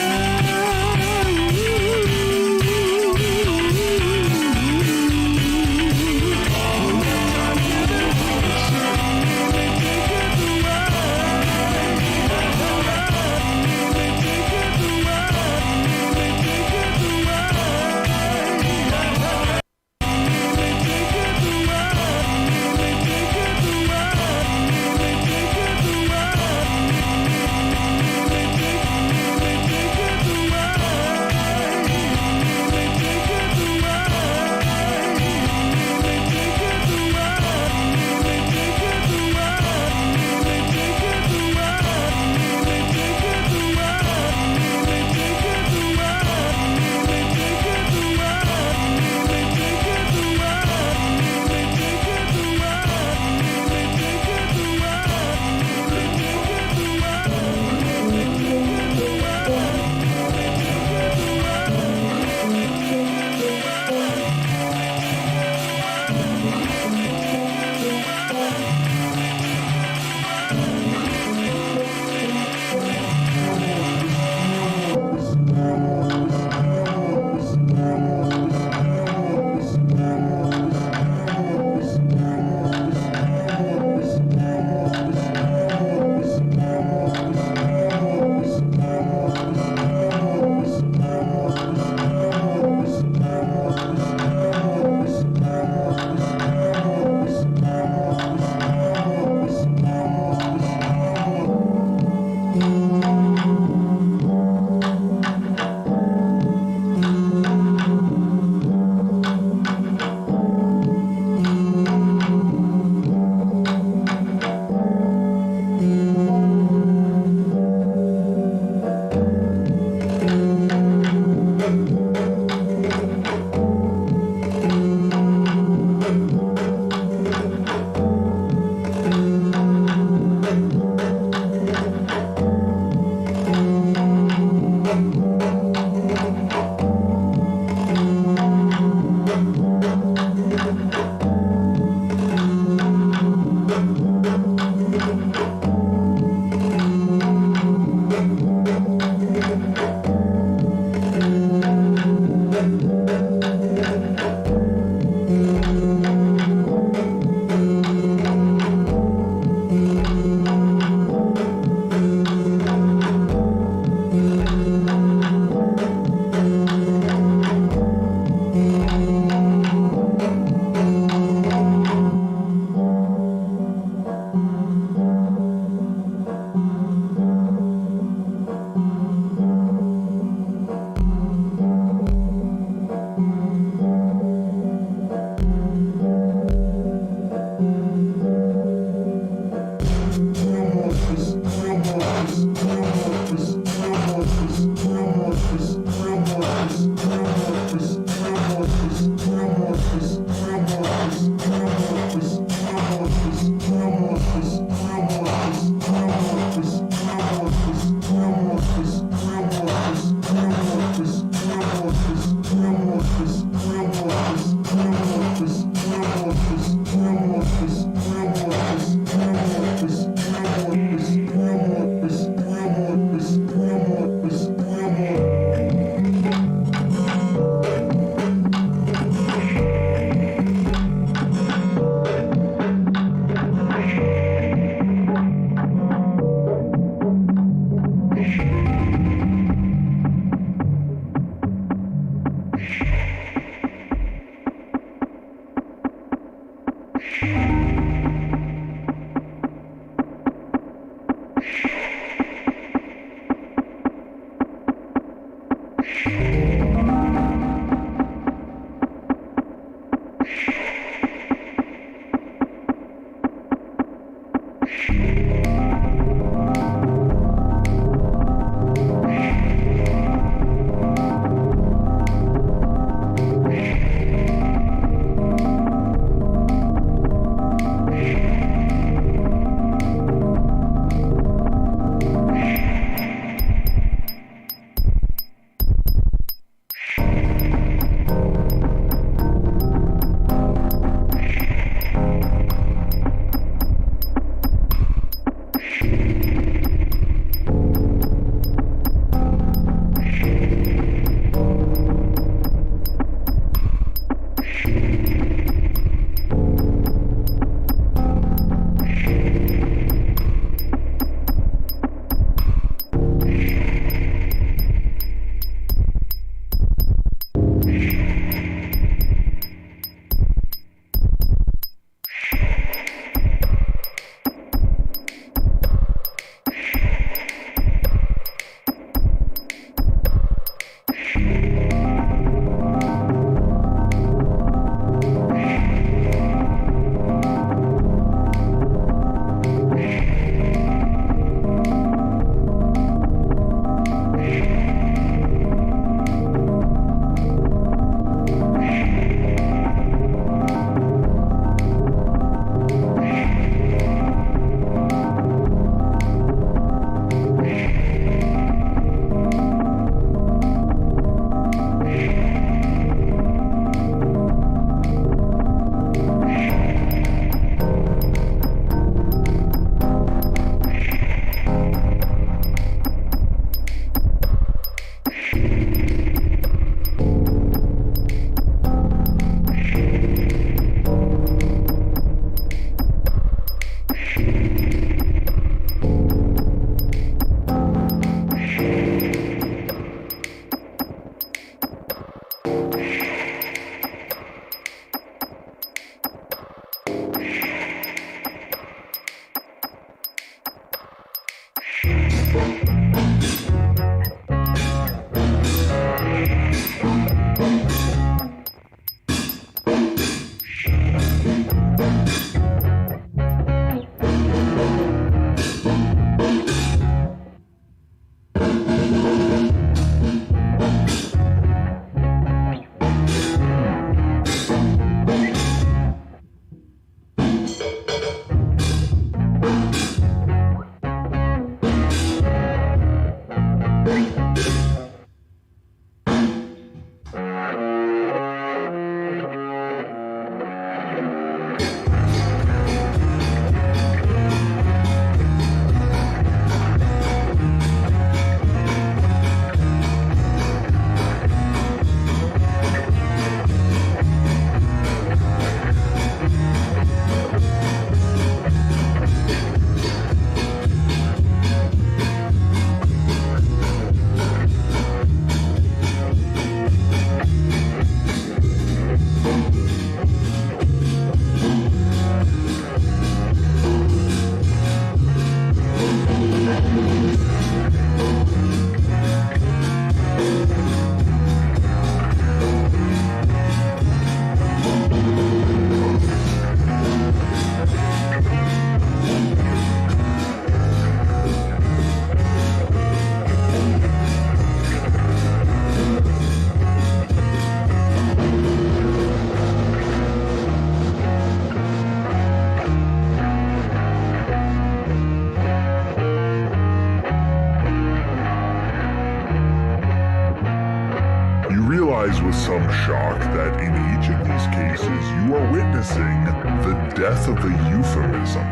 realize with some shock that in each of these cases you are witnessing the death of a euphemism.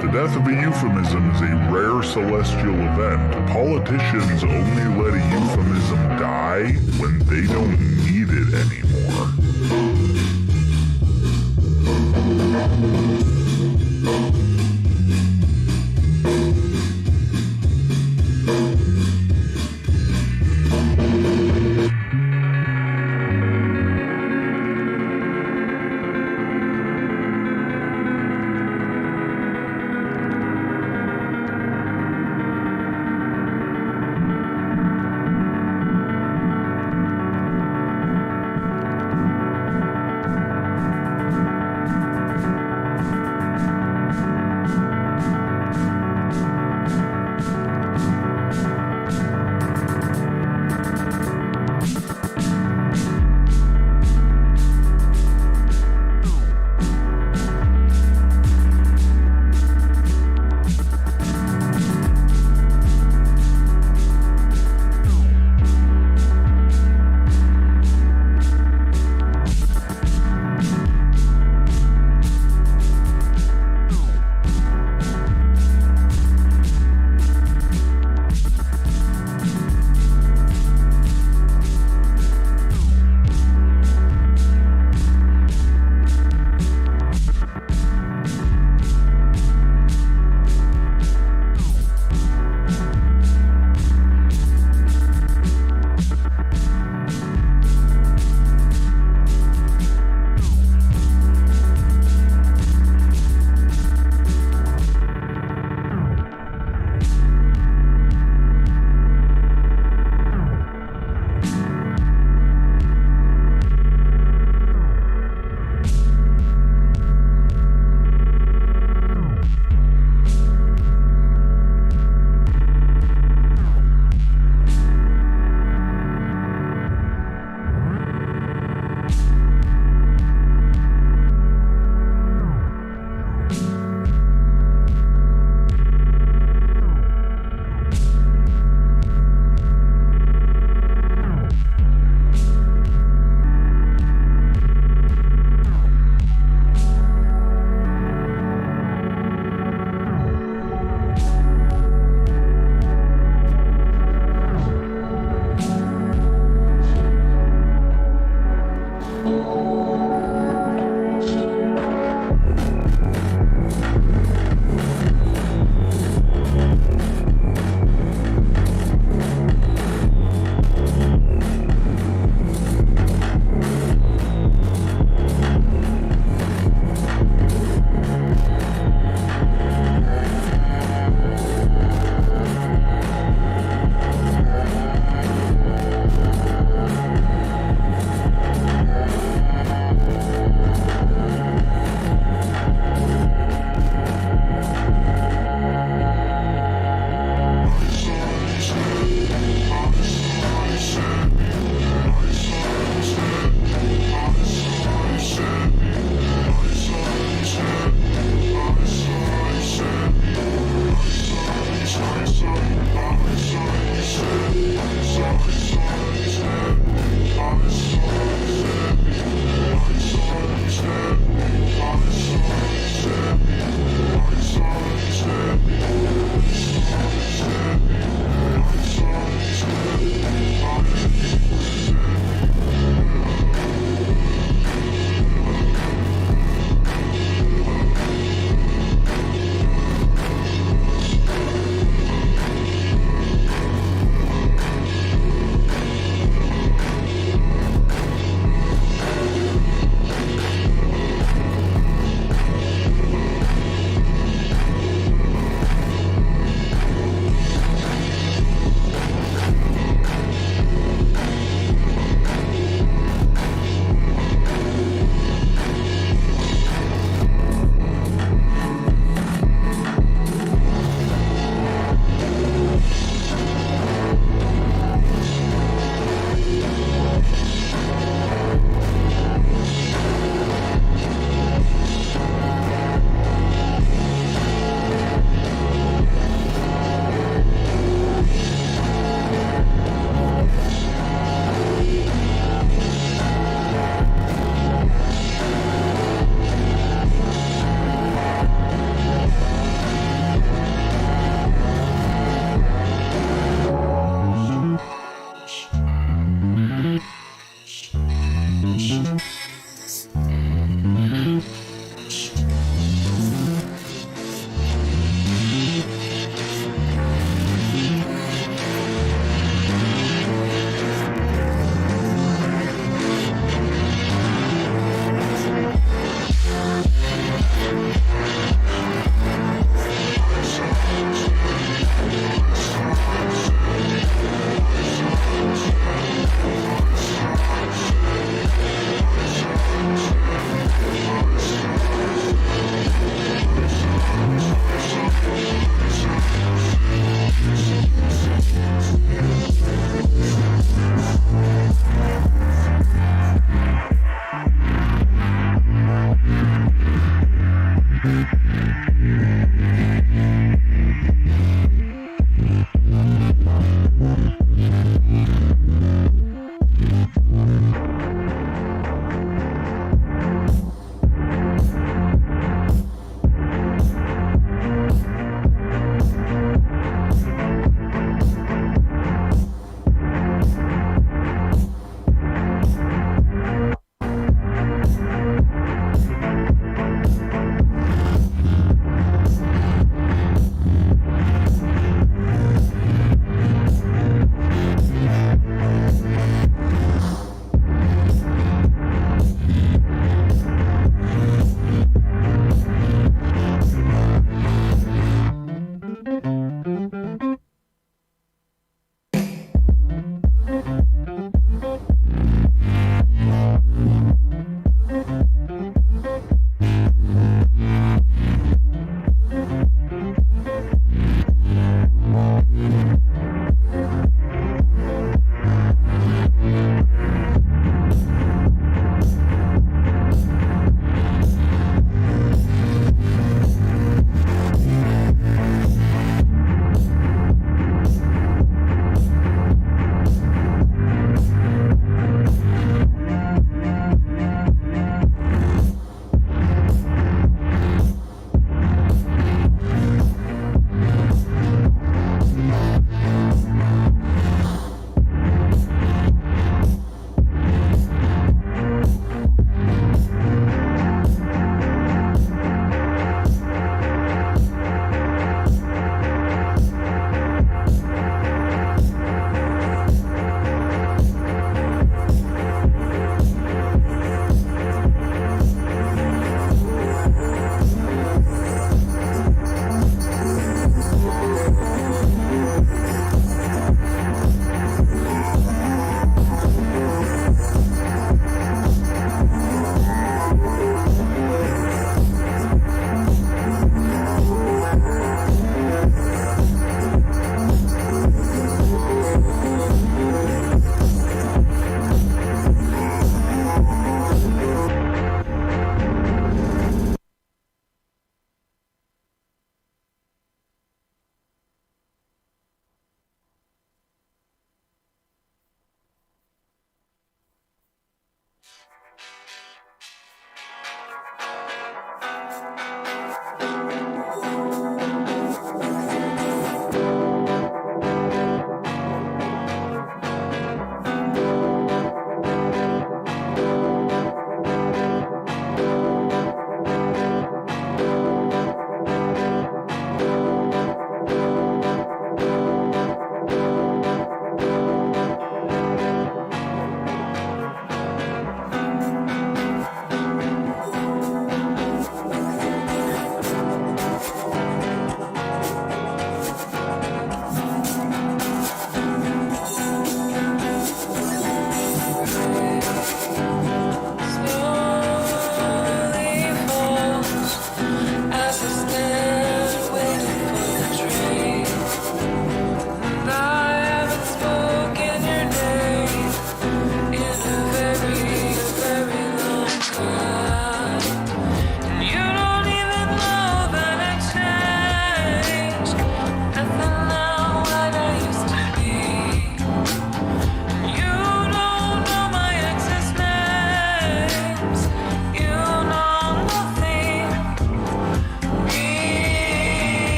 The death of a euphemism is a rare celestial event. Politicians only let a euphemism die when they don't need it anymore.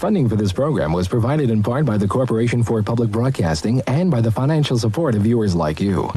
Funding for this program was provided in part by the Corporation for Public Broadcasting and by the financial support of viewers like you.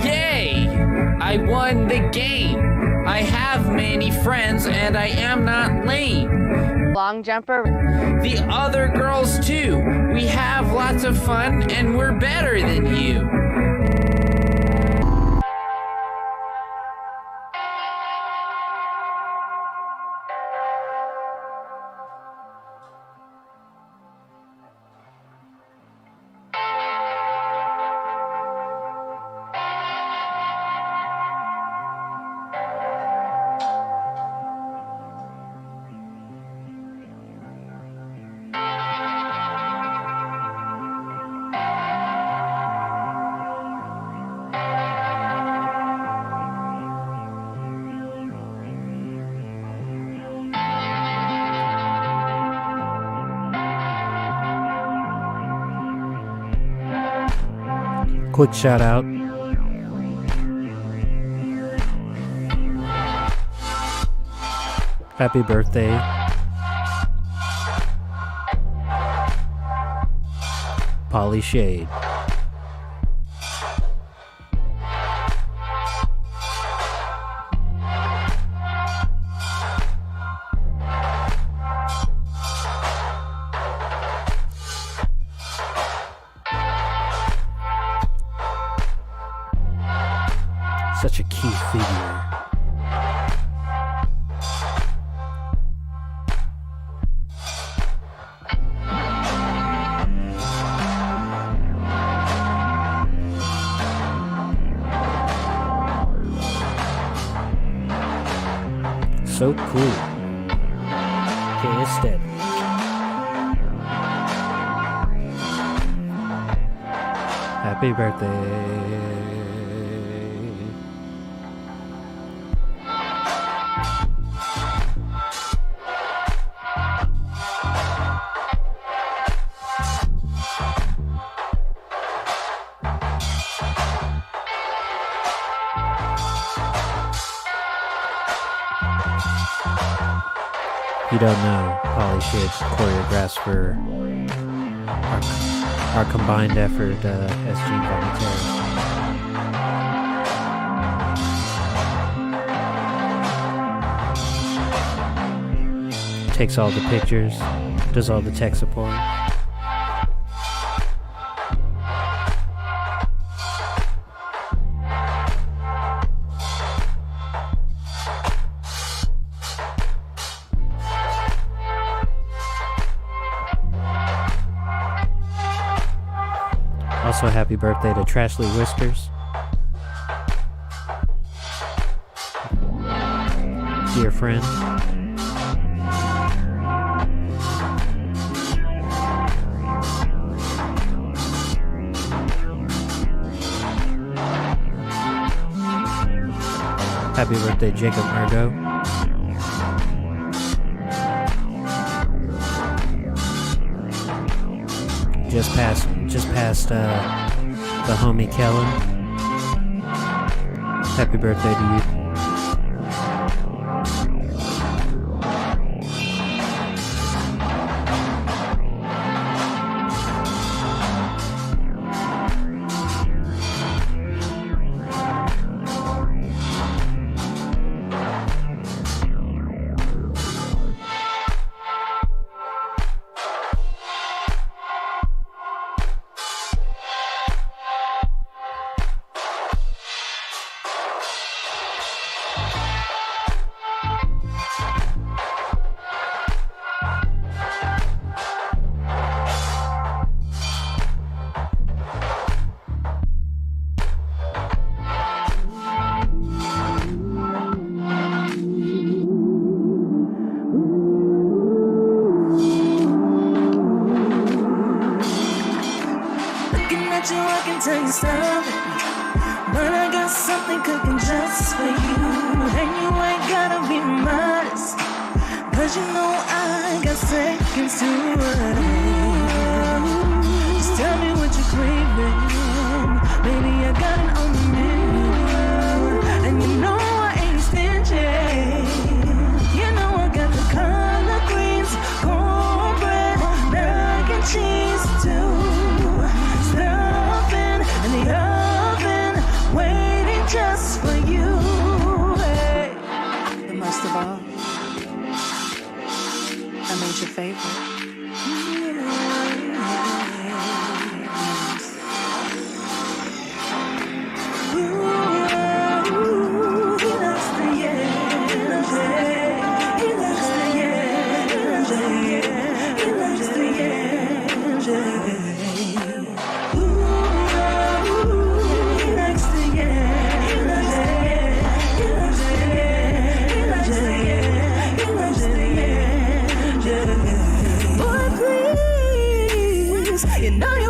Yay! I won the game. I have many friends and I am not lame. Long jumper. The other girls too. We have lots of fun and we're better than you. Quick shout out. Happy birthday. Polly Shade. Such a key figure. so cool. Okay, it's dead. Happy birthday. You don't know, Polly Shit choreographs for our combined effort, SG Volunteer. Takes all the pictures, does all the tech support. Also, happy birthday to Trashly Whiskers. Dear friend. Happy birthday, Jacob Ergo. Just past the homie Kellen. Happy birthday to you. Yeah.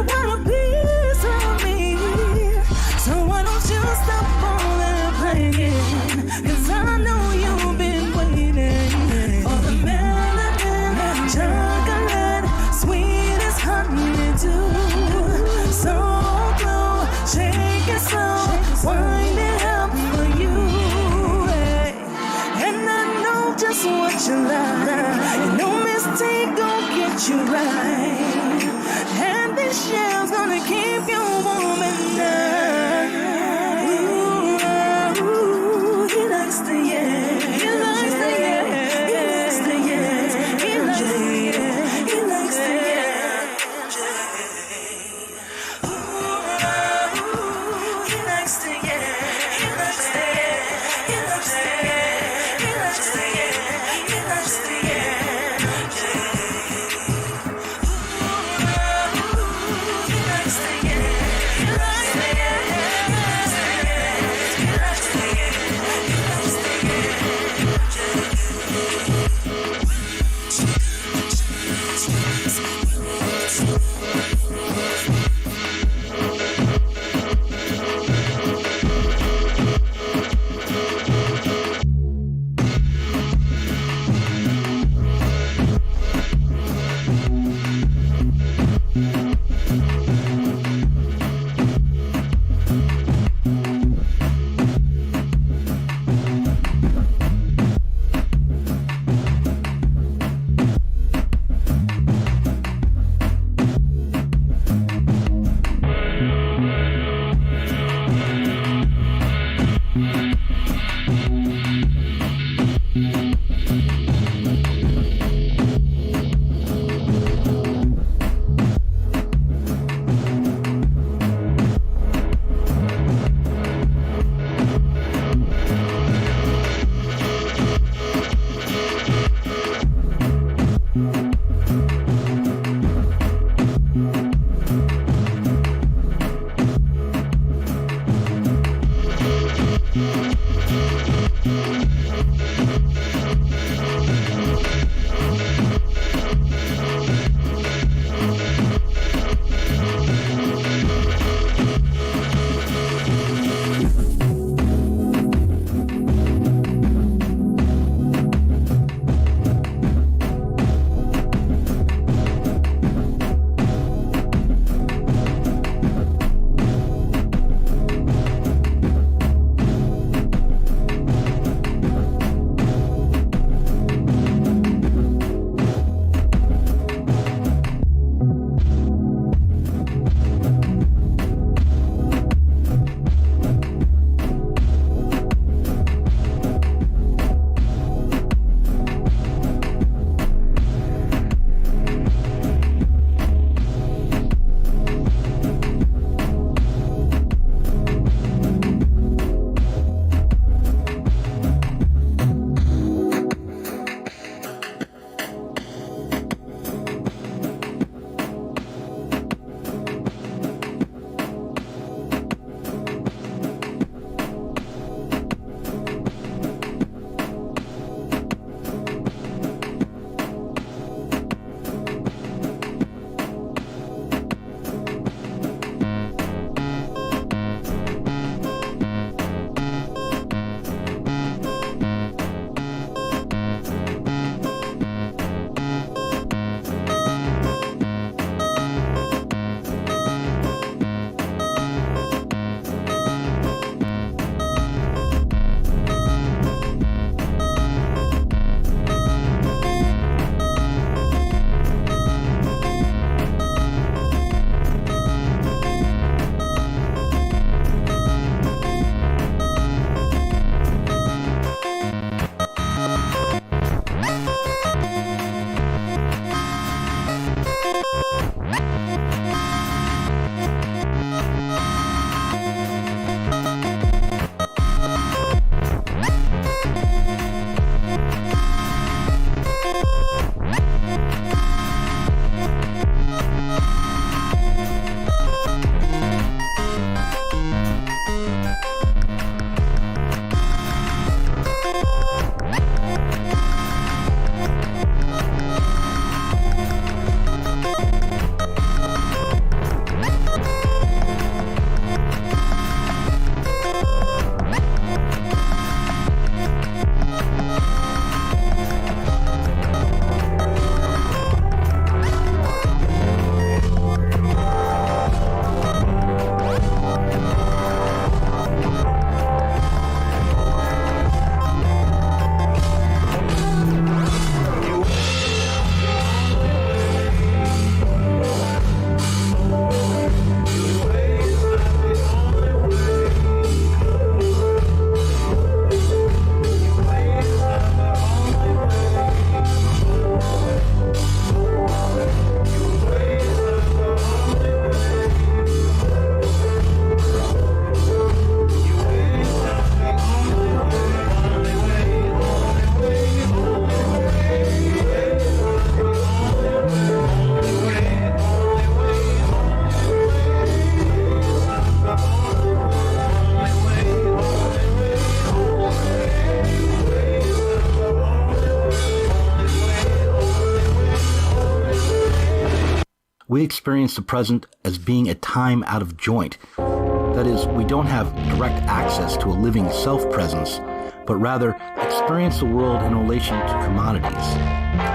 We experience the present as being a time out of joint. That is, we don't have direct access to a living self-presence, but rather experience the world in relation to commodities.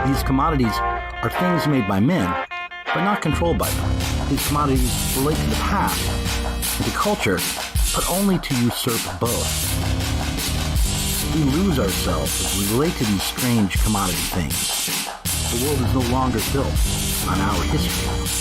These commodities are things made by men, but not controlled by them. These commodities relate to the past and to culture, but only to usurp both. We lose ourselves as we relate to these strange commodity things. The world is no longer built on our history.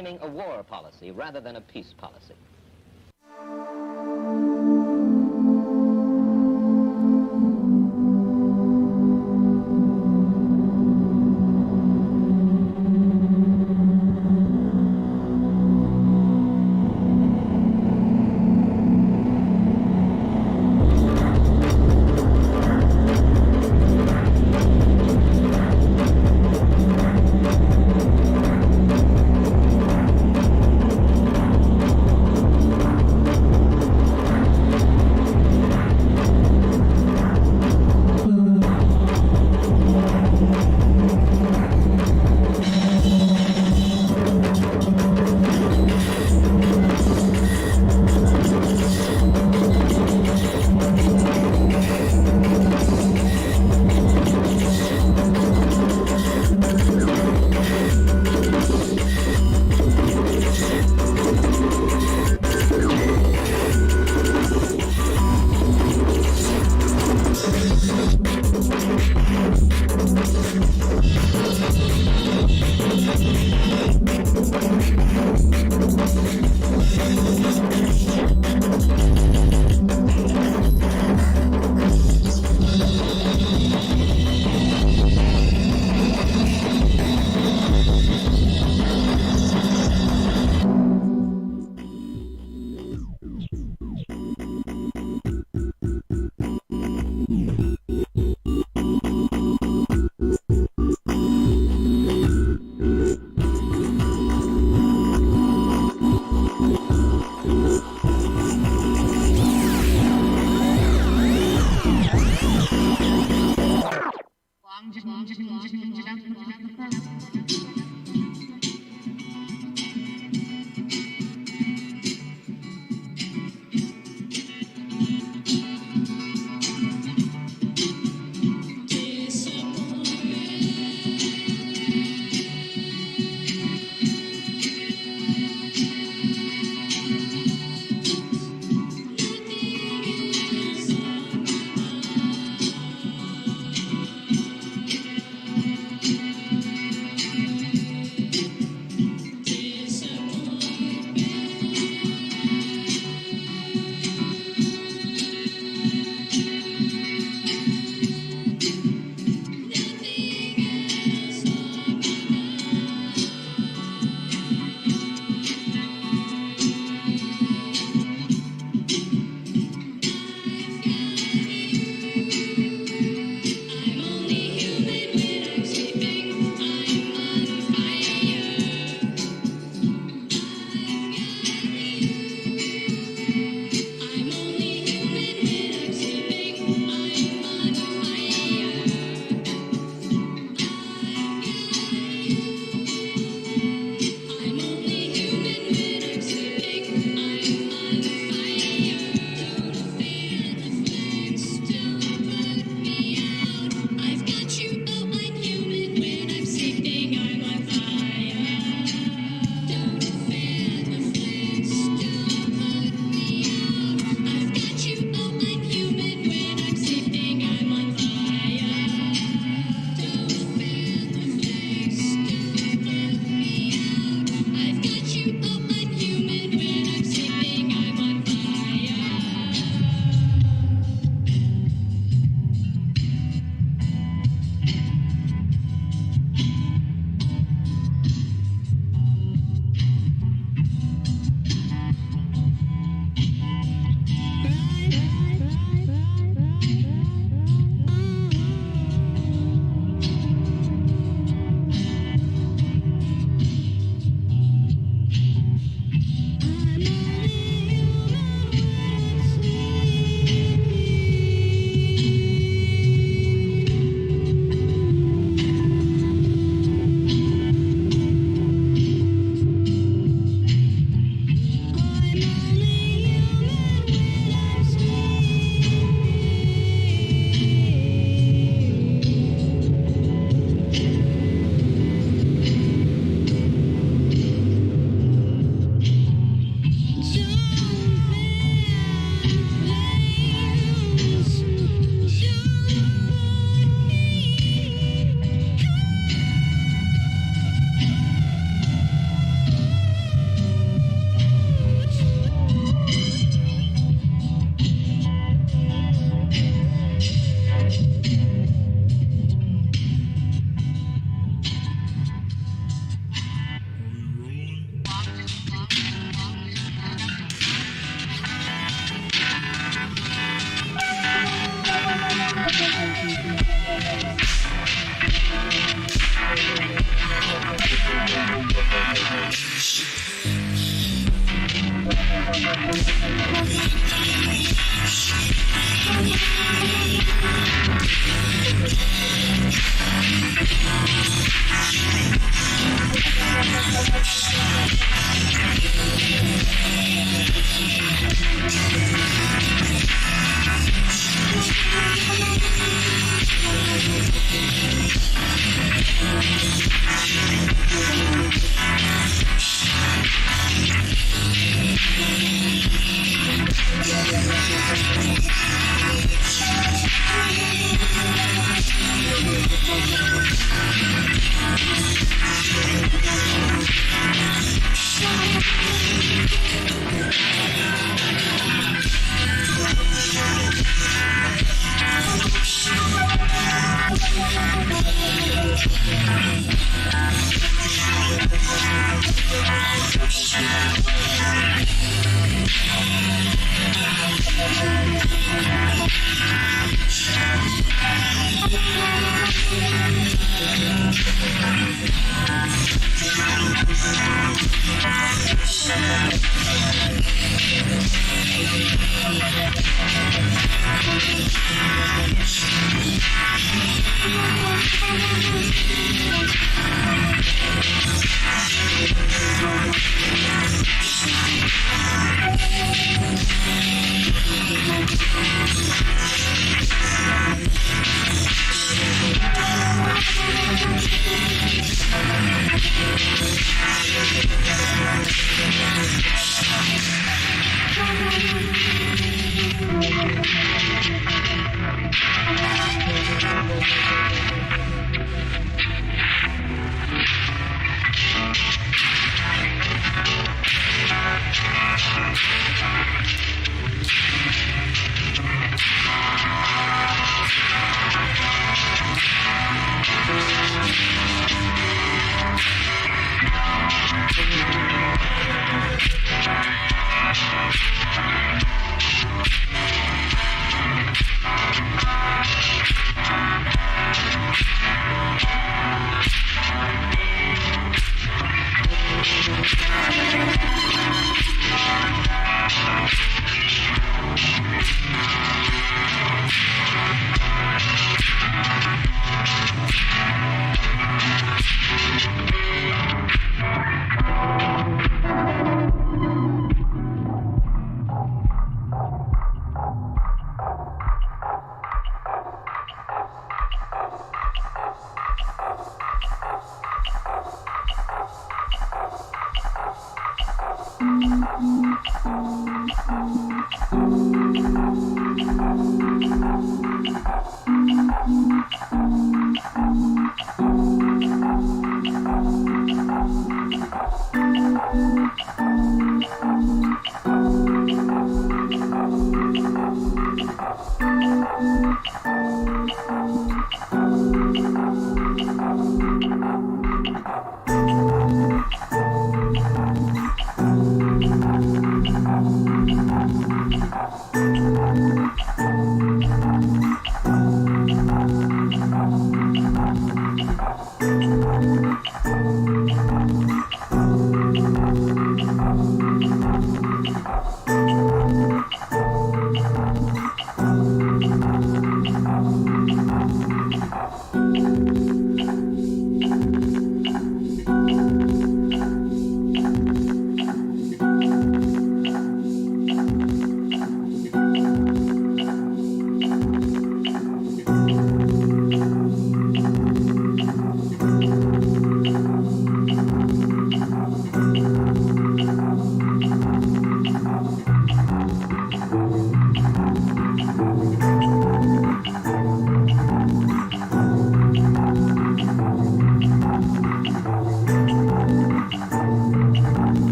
Framing a war policy rather than a peace policy.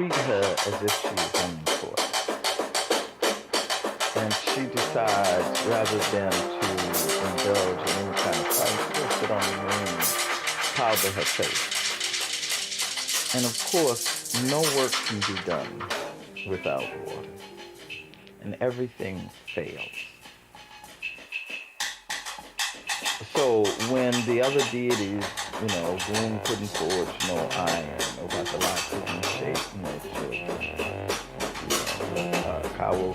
treat her as if she was in court. And she decides, rather than to indulge in any kind of fight, she'll sit on the ring and powder her face. And of course, no work can be done without water. And everything fails. So when the other deities, Boom couldn't forge no iron, no Bacala couldn't shape no children, Kawo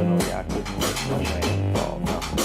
no Ya couldn't make no rain fall, nothing.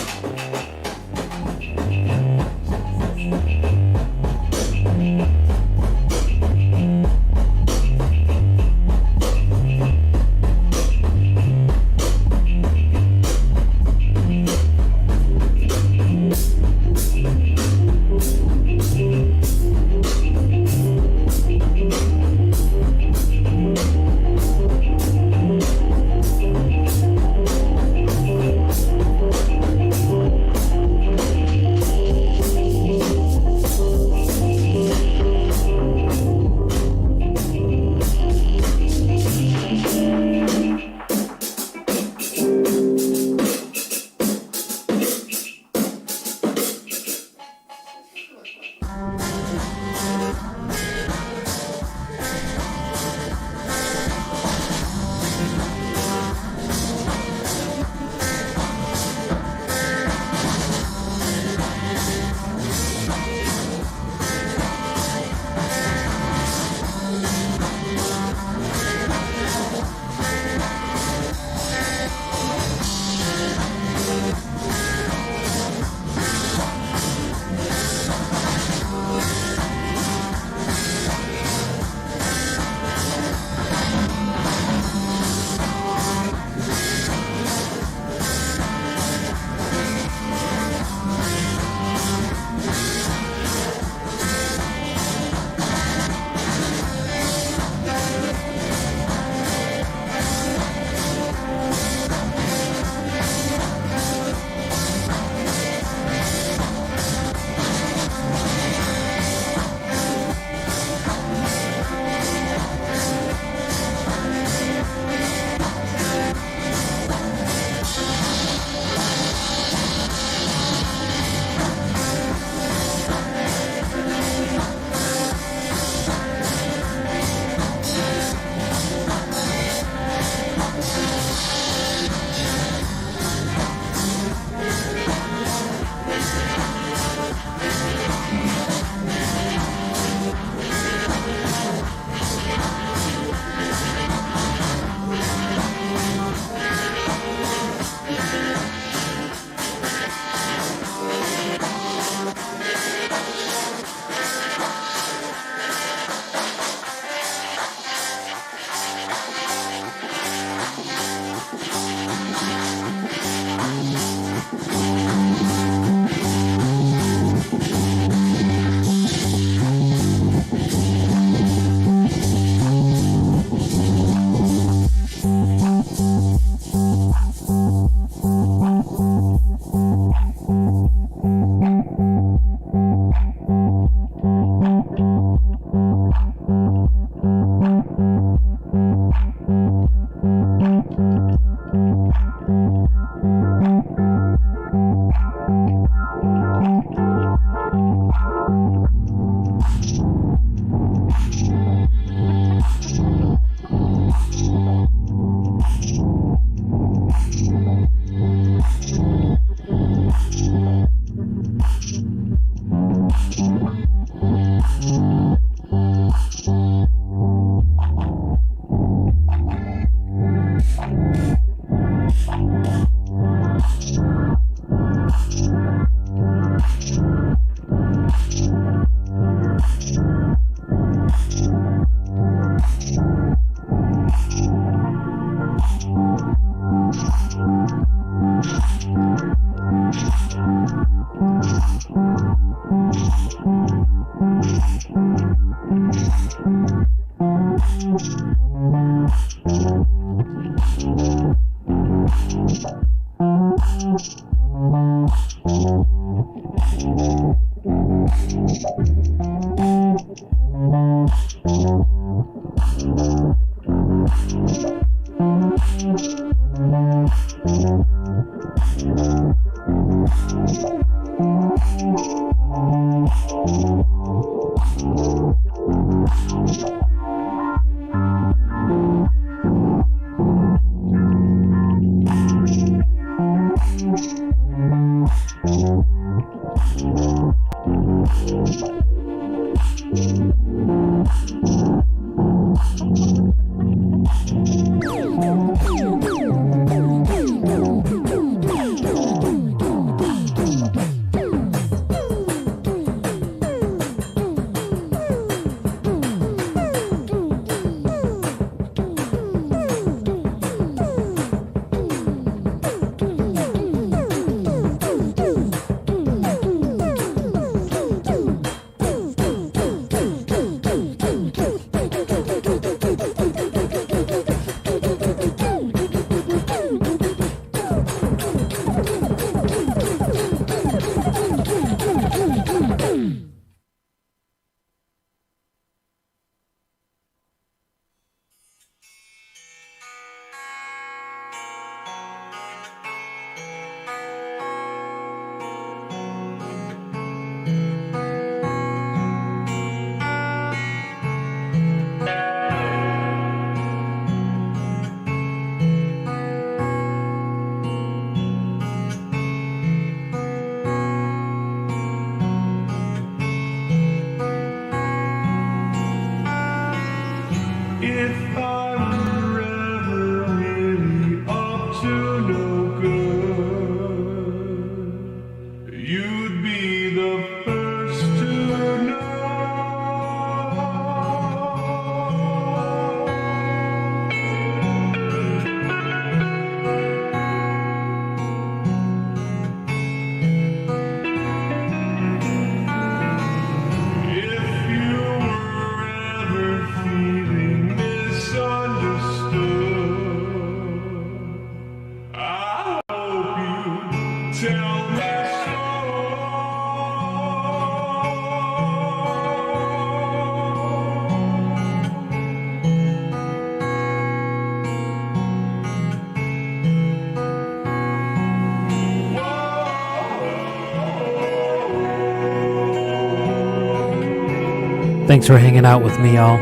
Thanks for hanging out with me, y'all.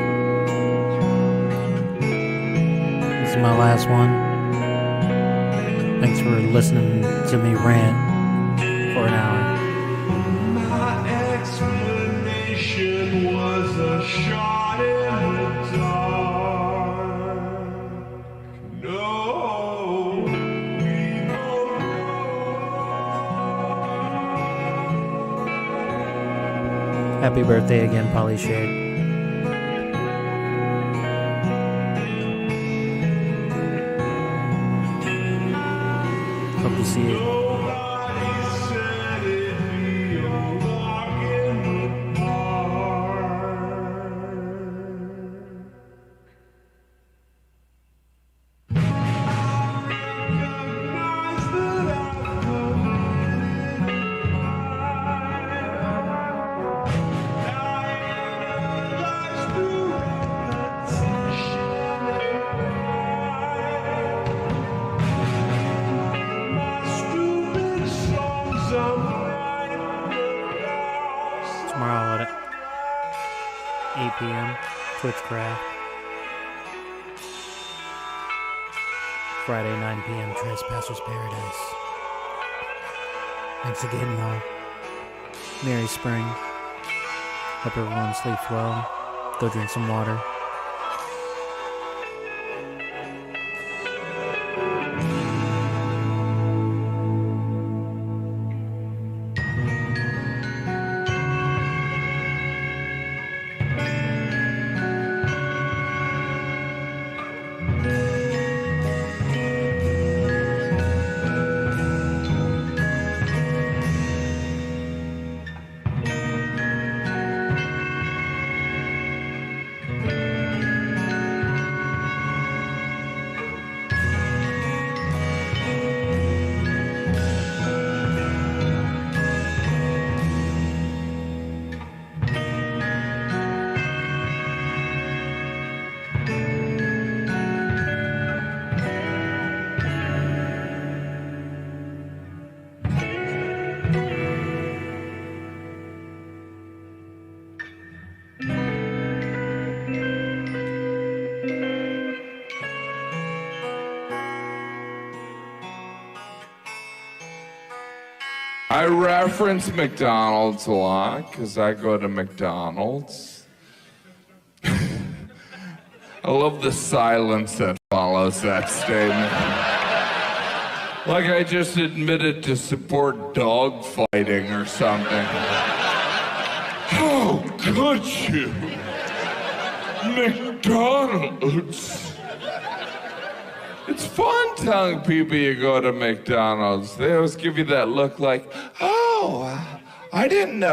This is my last one. Thanks for listening to me rant for an hour. My explanation was a shot in the dark. No, we both Happy birthday again, Polly Shade. Hope to see you. Tomorrow at 8 p.m. Twitchcraft. Friday 9 p.m. Trespassers Paradise. Thanks again, y'all. Merry spring. Hope everyone sleeps well. Go drink some water. I reference McDonald's a lot because I go to McDonald's. I love the silence that follows that statement. Like I just admitted to support dog fighting or something. How could you? McDonald's. It's fun telling people you go to McDonald's. They always give you that look like, oh, I didn't know